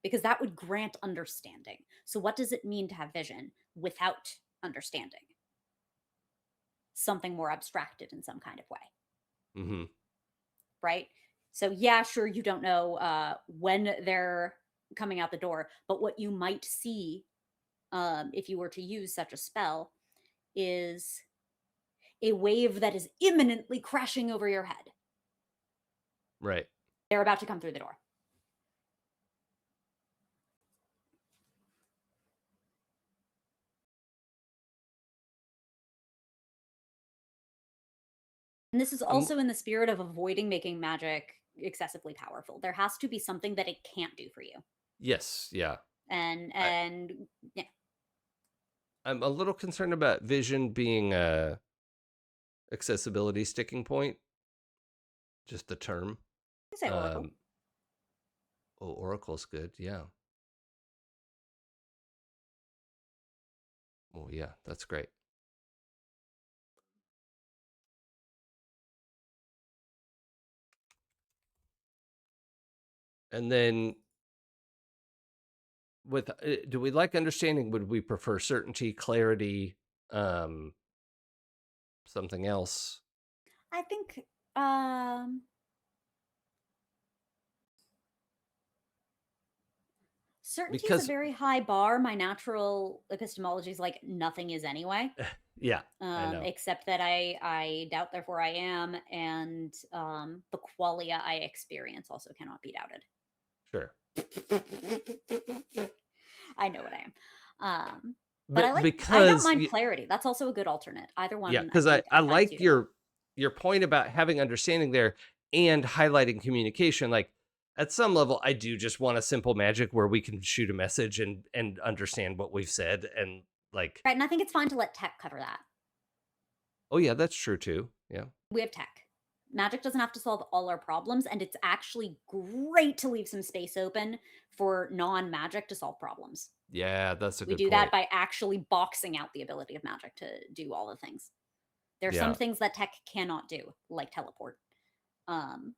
because that would grant understanding. So what does it mean to have vision without understanding? Something more abstracted in some kind of way. Hmm. Right? So yeah, sure, you don't know when they're coming out the door, but what you might see if you were to use such a spell is a wave that is imminently crashing over your head. Right. They're about to come through the door. And this is Um, also in the spirit of avoiding making magic excessively powerful. There has to be something that it can't do for you. yes, yeah. I, And yeah, I'm a little concerned about vision being a accessibility sticking point. Just the term. you say Oracle. Um, oh, Oracle's good. Yeah. Oh, yeah. That's great. And then with do we like understanding? Would we prefer certainty, clarity, um, something else? I think um certainty is a Because very high bar. My natural epistemology is like nothing is anyway, yeah, I know. except that I doubt, therefore I am, and the qualia I experience also cannot be doubted. Sure. I know what I am. Um, but But I don't because mind clarity. That's also a good alternate. Either yeah, one I because I think I I find like suitable. your point about having understanding there and highlighting communication. Like at some level, I do just want a simple magic where we can shoot a message and understand what we've said, and like, Right, and I think it's fine to let tech cover that. oh yeah, that's true too. Yeah. We have tech. Magic doesn't have to solve all our problems, and it's actually great to leave some space open for non-magic to solve problems. Yeah, that's a We good do that point. by actually boxing out the ability of magic to do all the things. There are some Yeah. things that tech cannot do, like teleport, um,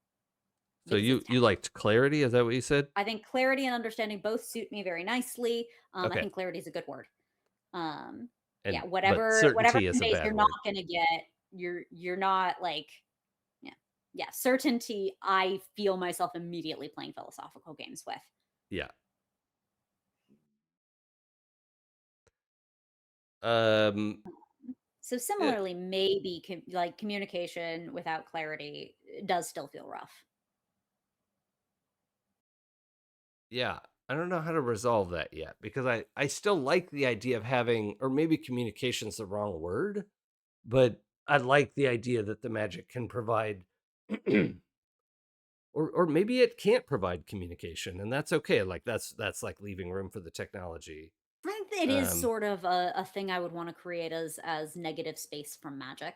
So because it's you tech. liked clarity? Is that what you said? I think clarity and understanding both suit me very nicely. I Okay. think clarity is a good word. Yeah, And but whatever certainty is a conveys bad you're not word. gonna get, you're not like, yeah, yeah, certainty. I feel myself immediately playing philosophical games with. Yeah. Um So eh, similarly, maybe like communication without clarity does still feel rough. yeah. I don't know how to resolve that yet because I still like the idea of having, or maybe communication's the wrong word, but I like the idea that the magic can provide or maybe it can't provide communication, and that's okay. Like that's like leaving room for the technology. I think it is Um sort of a thing I would want to create as negative space from magic.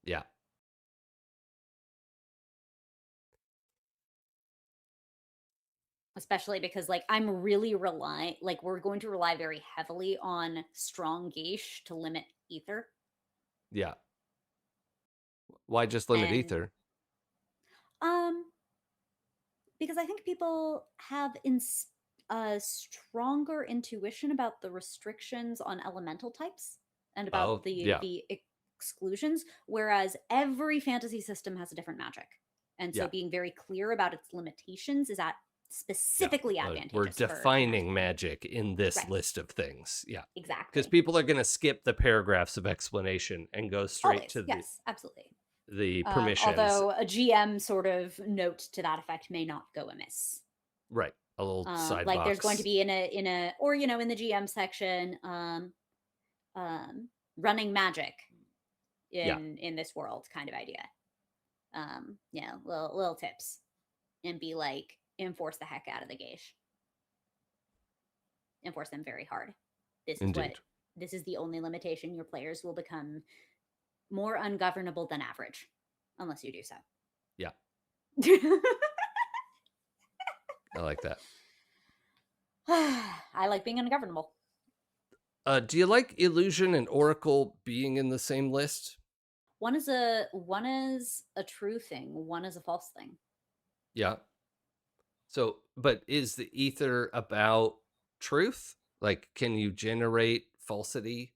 yeah. Especially because, like, I'm really rely like, we're going to rely very heavily on strong geisha to limit ether, Yeah. Why just limit and, ether? um, because I think people have a stronger intuition about the restrictions on elemental types and about Oh, yeah. the exclusions, whereas every fantasy system has a different magic, and so Yeah. being very clear about its limitations is at Yeah. specifically We're advantageous for magic. defining magic in this Right, list of things. Yeah. Because exactly. people are going to skip the paragraphs of explanation and go straight Always, to yes, absolutely. the permissions. Although a GM sort of note to that effect may not go amiss. Right. A little side Like there's going to box. be in a or in the GM section, um, running magic Yeah. in this world kind of idea. Little tips and be like enforce the heck out of the geisha. Enforce them very hard. This is what Indeed. this is the only limitation. Your players will become more ungovernable than average unless you do so. Yeah. I like that. I like being ungovernable. Do you like illusion and oracle being in the same list? One is a true thing, one is a false thing. Yeah. So, but is the ether about truth? Like, can you generate falsity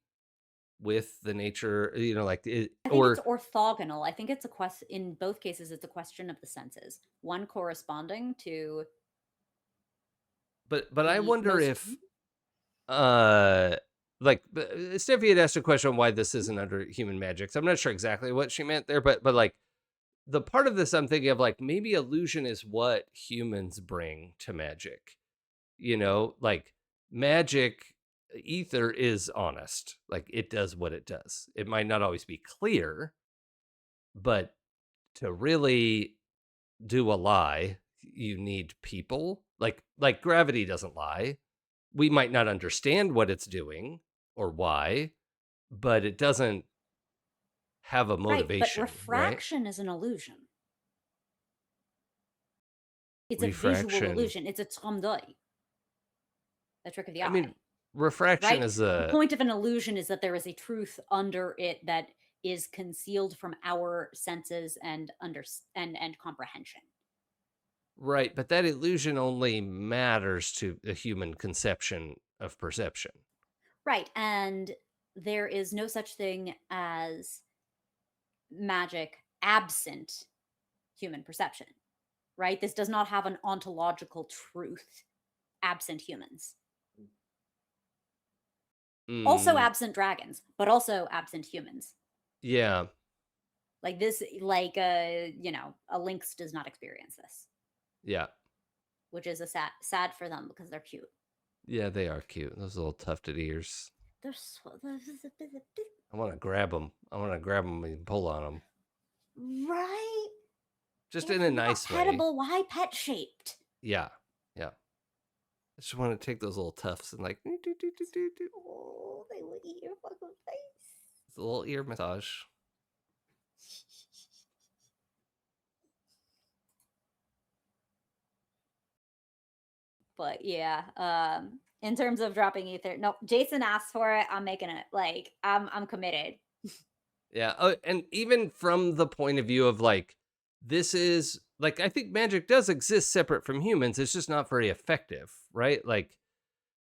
with the nature? Like, I think it's or, orthogonal. I think it's a quest in both cases it's a question of the senses. One corresponding to but I the wonder most if, uh, like, Steffi had asked a question on why this isn't under human magic. So I'm not sure exactly what she meant there, but like, the part of this I'm thinking of, like, maybe illusion is what humans bring to magic. Like magic ether is honest. Like it does what it does. It might not always be clear, but to really do a lie, you need people. Like gravity doesn't lie. We might not understand what it's doing or why, but it doesn't have a right, but motivation, right? refraction is an illusion. It's a visual Refraction. illusion. It's a trompe d'oeil, the trick of the I mean, eye, refraction right? is The a point of an illusion is that there is a truth under it that is concealed from our senses and comprehension. right, but that illusion only matters to the human conception of perception. Right, and there is no such thing as magic absent human perception, right? This does not have an ontological truth absent humans. Also Mm, absent dragons, but also absent humans. yeah, Like this, a lynx does not experience this, yeah, which is a sad for them because they're cute. yeah. They are cute. Those little tufted ears. They're so, I want to grab them. I want to grab them and pull on them, right. just If in a they're not nice way. pettable, why pet shaped? Yeah, yeah. I just want to take those little tufts and like do, do, do, do, do, do. Oh, they will eat your fucking face. It's a little ear massage. But yeah, in terms of dropping ether, no, Jason asked for it. I'm making it. Like I'm committed. Yeah. And even from the point of view of like, this is like, I think magic does exist separate from humans. It's just not very effective, right? Like,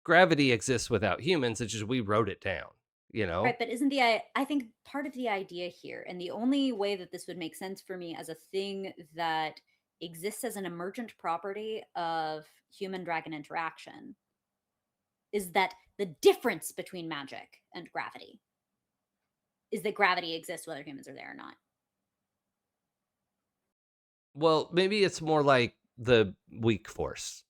gravity exists without humans. It's just we wrote it down, you Right, know? but isn't I think part of the idea here, and the only way that this would make sense for me as a thing that exists as an emergent property of human dragon interaction, is that the difference between magic and gravity is that gravity exists whether humans are there or not. Well, maybe it's more like the weak force,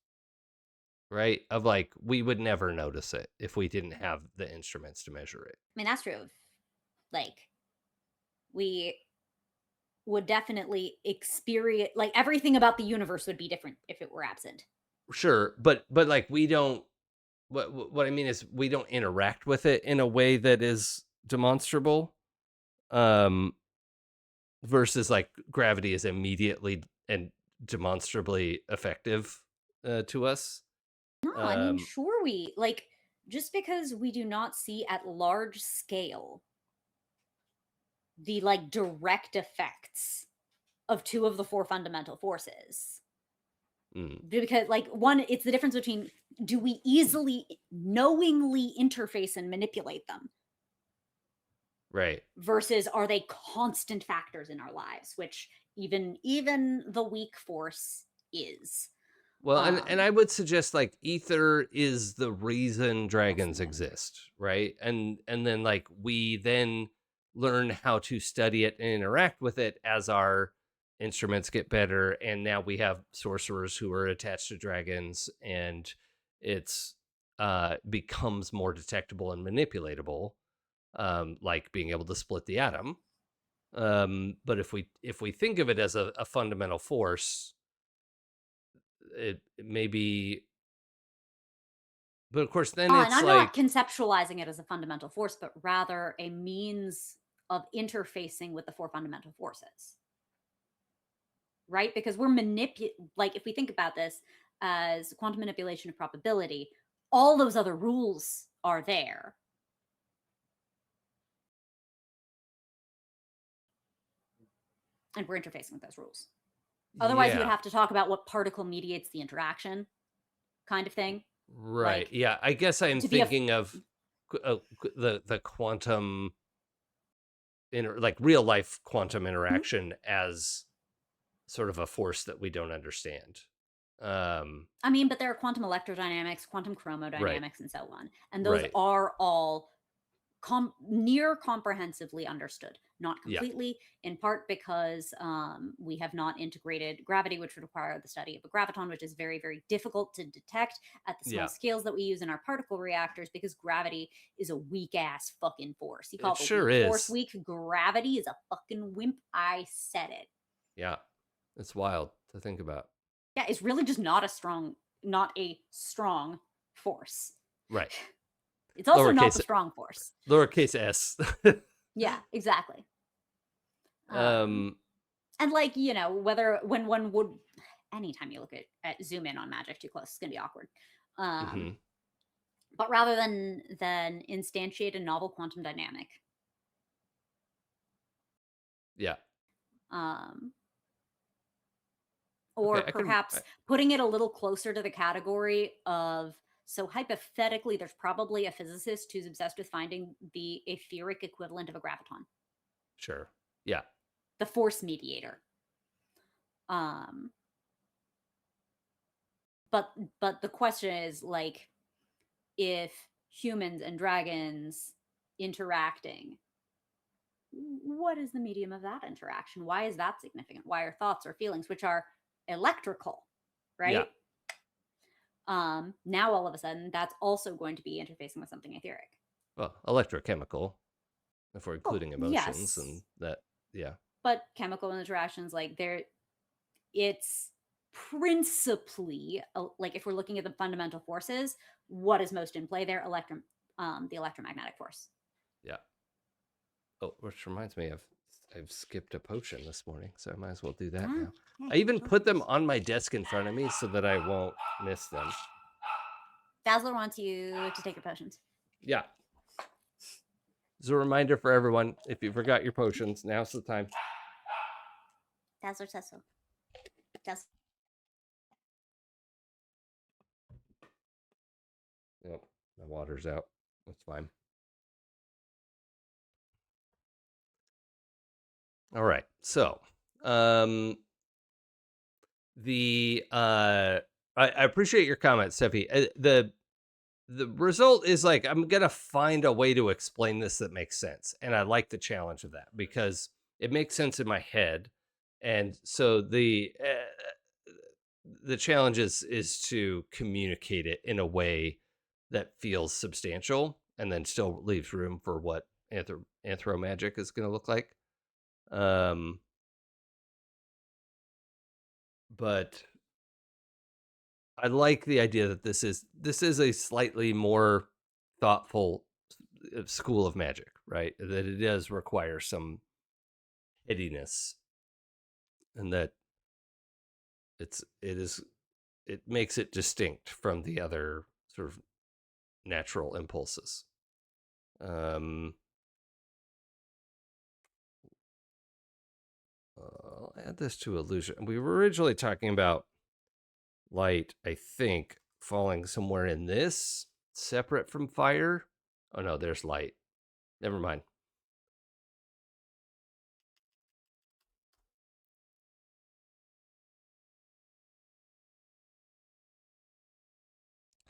right? Of like, we would never notice it if we didn't have the instruments to measure it. I mean, that's true. Like, we would definitely experience, like, everything about the universe would be different if it were absent. Sure, but like, we don't. What I mean is, we don't interact with it in a way that is demonstrable. Um, versus like gravity is immediately and demonstrably effective to us. No, I mean, Um, sure, we, like, just because we do not see at large scale the, like, direct effects of two of the four fundamental forces. mm, Because, like, one, it's the difference between do we easily, knowingly interface and manipulate them right. versus are they constant factors in our lives, which even the weak force is. Well, and Um, I would suggest like ether is the reason Less dragons than ether. exist, right? And then like we then learn how to study it and interact with it as our instruments get better, and now we have sorcerers who are attached to dragons, and it's becomes more detectable and manipulatable, like being able to split the atom. But if we think of it as a fundamental force, it may be, but of course then And it's I'm not like, conceptualizing it as a fundamental force, but rather a means of interfacing with the four fundamental forces, right? Because we're like, if we think about this as quantum manipulation of probability, all those other rules are there, and we're interfacing with those rules. Otherwise, you would yeah, have to talk about what particle mediates the interaction, kind of thing. right, Like, yeah, I guess I'm to be a thinking of the quantum like real life quantum interaction as sort of a force that we don't understand. um I mean, but there are quantum electrodynamics, quantum right, chromodynamics, and so on. And those right, are all near comprehensively understood, not yeah, completely, in part because we have not integrated gravity, which would require the study of a graviton, which is very, very difficult to detect at the small yeah, scales that we use in our particle reactors because gravity is a weak ass fucking force. You it call the sure weak force is. weak, gravity is a fucking wimp. I said it. Yeah, it's wild to think about. Yeah, it's really just not a strong force. Right. It's also not Lowercase the strong force. lowercase s. Yeah, exactly. Um, um and like, whether when one would, anytime you look at zoom in on magic too close, it's gonna be awkward. Um, mhm, but rather than instantiate a novel quantum dynamic, yeah, um, okay, or I can perhaps putting it a little closer to the category of, so hypothetically, there's probably a physicist who's obsessed with finding the etheric equivalent of a graviton, sure, yeah, the force mediator. Um, but the question is, like, if humans and dragons interacting, what is the medium of that interaction? Why is that significant? Why are thoughts or feelings, which are electrical, yeah. right? Now all of a sudden that's also going to be interfacing with something etheric. Well, electrochemical, if we're Oh, including emotions and yes. that, yeah. But chemical interactions, like, it's principally like, if we're looking at the fundamental forces, what is most in play there? The electromagnetic force. Yeah. Oh, which reminds me, I've skipped a potion this morning, so I might as well do that Ah, now. yeah, I get the even put them potions. on my desk in front of me so that I won't miss them. Dazzler wants you to take your potions. Yeah. As a reminder for everyone, if you forgot your potions, now's the time. Dazzler says so. Dazzler. Yep, my water's out. That's fine. All right. So, I appreciate your comment, Steffi. The result is like I'm gonna find a way to explain this that makes sense, and I like the challenge of that because it makes sense in my head, and so the challenge is to communicate it in a way that feels substantial and then still leaves room for what anthro magic is going to look like. But I like the idea that this is a slightly more thoughtful school of magic, right? That it does require some headiness, and that it makes it distinct from the other sort of natural impulses. I'll add this to illusion. We were originally talking about light, I think, falling somewhere in this, separate from fire. Oh no, there's light. Never mind.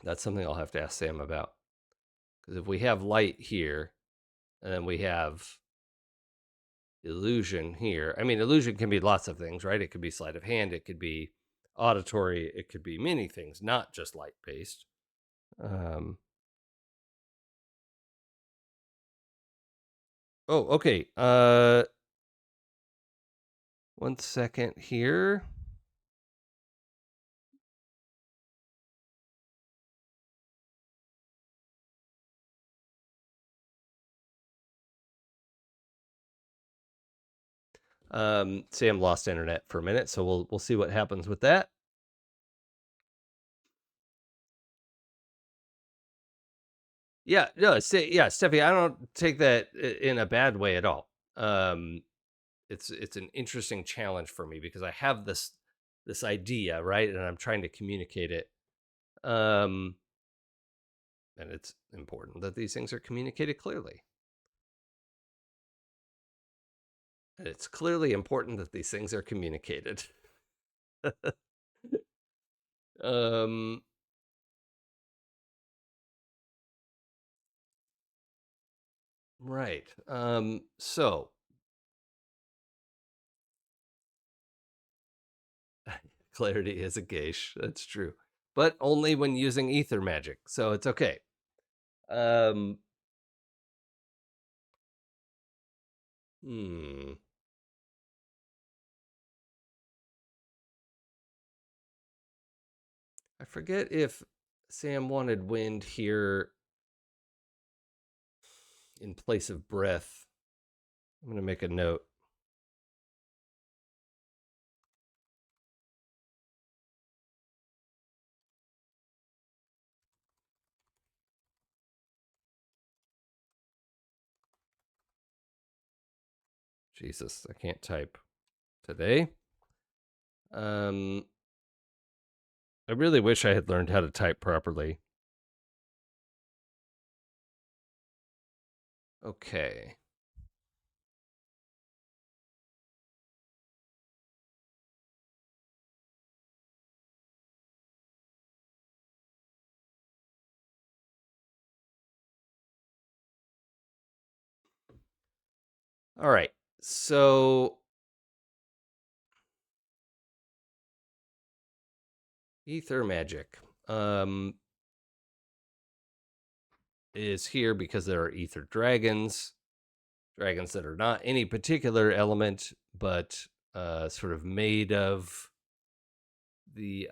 That's something I'll have to ask Sam about. Because if we have light here, and then we have illusion here. I mean, illusion can be lots of things, right? It could be sleight of hand, it could be auditory, it could be many things, not just light based. Oh, okay. 1 second here. Sam lost internet for a minute, so we'll see what happens with that. Yeah, no, Steffi, I don't take that in a bad way at all. It's an interesting challenge for me because I have this idea, right, and I'm trying to communicate it. And it's important that these things are communicated clearly. And it's clearly important that these things are communicated. Right. So clarity is a gauge. That's true, but only when using ether magic, so it's okay. Hmm. I forget if Sam wanted wind here in place of breath. I'm gonna make a note. Jesus, I can't type today. I really wish I had learned how to type properly. Okay. All right. So ether magic is here because there are ether dragons that are not any particular element, but sort of made of the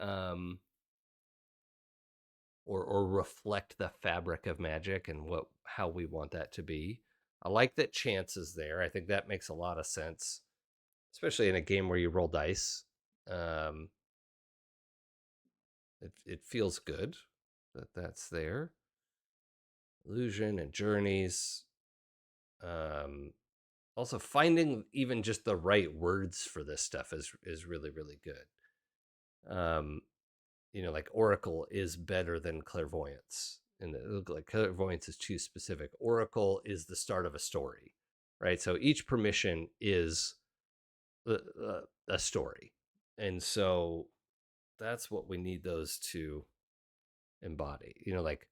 or reflect the fabric of magic and how we want that to be. I like that chance is there. I think that makes a lot of sense, especially in a game where you roll dice. It feels good. that's there. Illusion and journeys. Um, Also, finding even just the right words for this stuff is really really good. Um, like oracle is better than clairvoyance, and like clairvoyance is too specific. Oracle is the start of a story, right? So each permission is a story, and so that's what we need those to embody. Like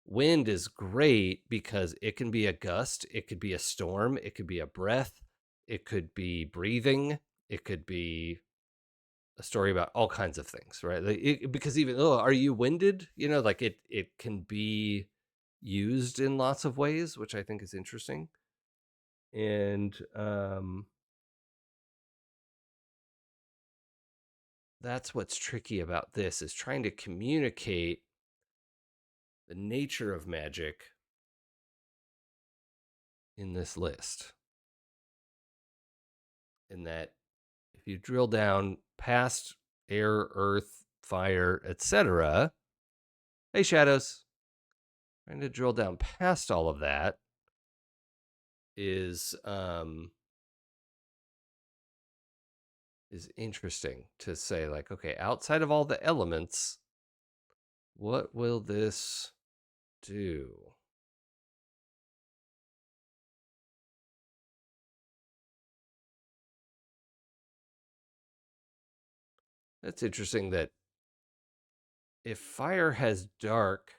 wind is great because it can be a gust, it could be a storm, it could be a breath, it could be breathing, it could be a story about all kinds of things, right? Because even are you winded? Like it can be used in lots of ways, which I think is interesting. And that's what's tricky about this, is trying to communicate the nature of magic in this list. In that, if you drill down past air, earth, fire, etc., hey, shadows, trying to drill down past all of that is interesting to say, like, okay, outside of all the elements, what will this do? That's interesting that if fire has dark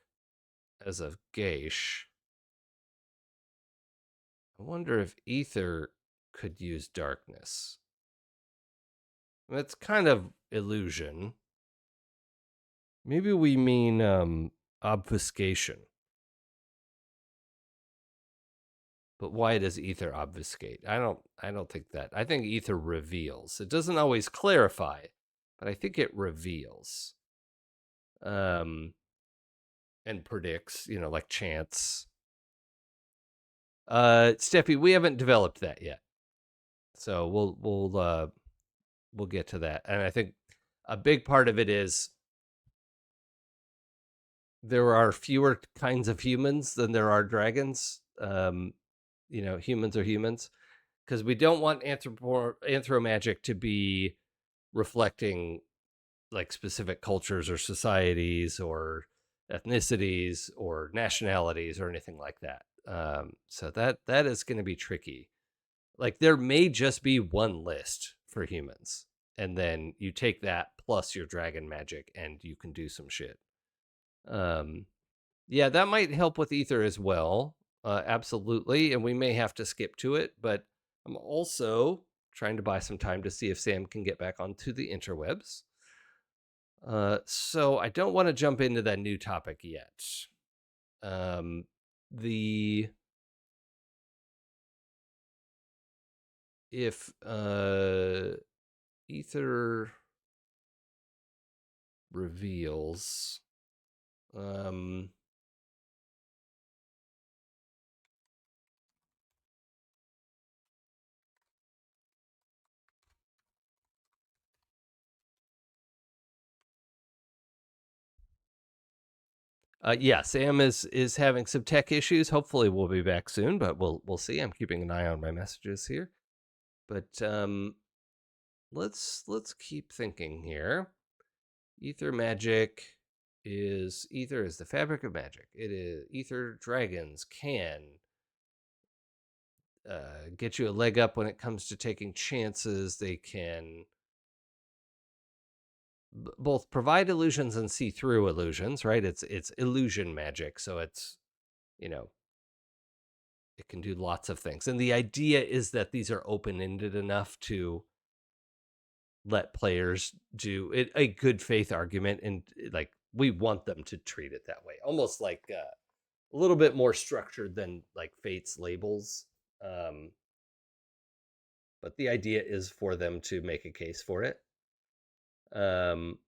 as a geisha, I wonder if ether could use darkness. That's kind of illusion. Maybe we mean obfuscation. But why does ether obfuscate? I don't think that. I think ether reveals. It doesn't always clarify, but I think it reveals. And predicts, like chance. Steffi, we haven't developed that yet. So we'll get to that. And I think a big part of it is there are fewer kinds of humans than there are dragons. Humans are humans, because we don't want anthromagic to be reflecting like specific cultures or societies or ethnicities or nationalities or anything like that. So that is going to be tricky. Like there may just be one list for humans, and then you take that plus your dragon magic, and you can do some shit. Um, yeah, that might help with ether as well. Absolutely, and we may have to skip to it, but I'm also trying to buy some time to see if Sam can get back onto the interwebs. So I don't want to jump into that new topic yet. The If ether reveals, yeah, Sam is having some tech issues. Hopefully, we'll be back soon, but we'll see. I'm keeping an eye on my messages here. But let's keep thinking here. Ether magic is the fabric of magic. It is ether dragons can get you a leg up when it comes to taking chances. They can both provide illusions and see through illusions, right? It's illusion magic, so it's you know it can do lots of things. And the idea is that these are open ended enough to let players do it, a good faith argument, and like we want them to treat it that way, almost like a little bit more structured than like Fate's labels. Um, but the idea is for them to make a case for it. Um,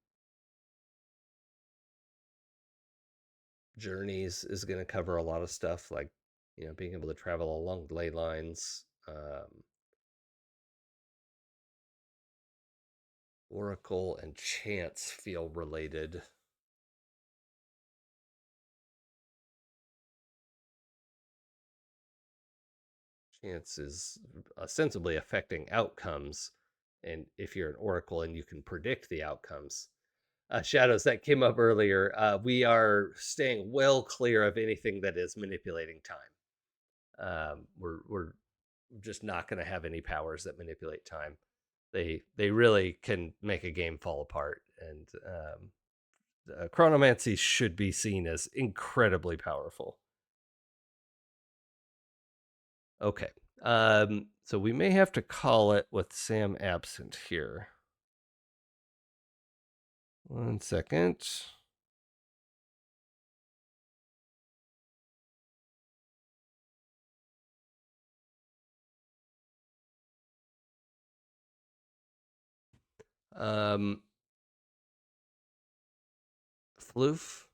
Journeys is going to cover a lot of stuff, like being able to travel along ley lines. Oracle and chance feel related. chance is ostensibly affecting outcomes. And if you're an oracle and you can predict the outcomes, Shadows, that came up earlier. We are staying well clear of anything that is manipulating time. We're just not going to have any powers that manipulate time. They really can make a game fall apart, and chronomancy should be seen as incredibly powerful. Okay. So we may have to call it with Sam absent here. 1 second. Floof.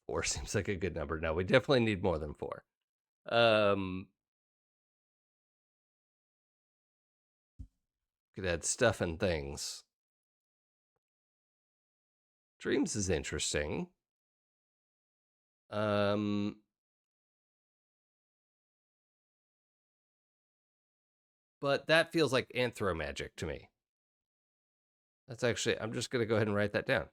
4 seems like a good number. No, we definitely need more than 4. Could add stuff and things. Dreams is interesting. But that feels like anthromagic to me. That's actually, I'm just going to go ahead and write that down.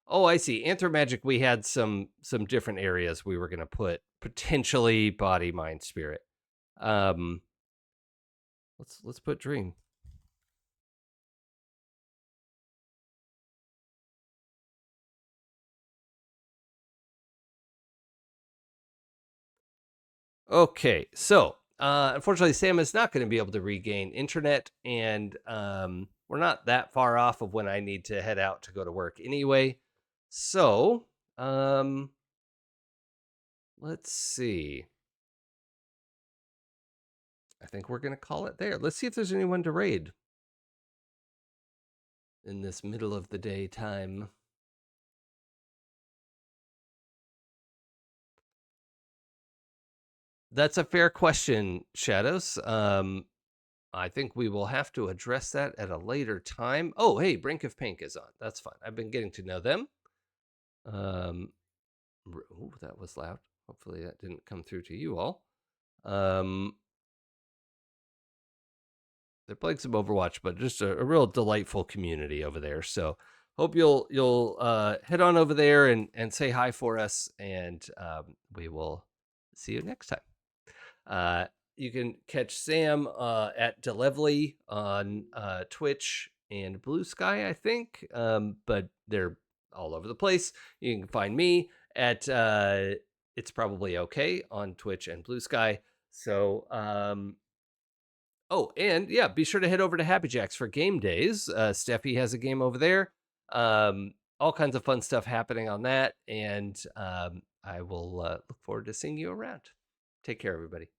Oh, I see. Anthromagic, we had some different areas we were going to put potentially body, mind, spirit. Let's put dream. Okay, so unfortunately, Sam is not going to be able to regain internet, and we're not that far off of when I need to head out to go to work anyway. So let's see. I think we're going to call it there. Let's see if there's anyone to raid in this middle of the day time. That's a fair question, Shadows. I think we will have to address that at a later time. Oh, hey, Brink of Pink is on. That's fine. I've been getting to know them. Oh, that was loud. Hopefully that didn't come through to you all. They're playing some Overwatch, but just a real delightful community over there. So hope you'll head on over there and say hi for us, and we will see you next time. You can catch Sam at Delevely on Twitch and Blue Sky, I think, but they're all over the place. You can find me at It's Probably Okay on Twitch and Blue Sky. So, oh, and yeah, be sure to head over to Happy Jacks for game days. Steffi has a game over there. All kinds of fun stuff happening on that, and I will look forward to seeing you around. Take care, everybody.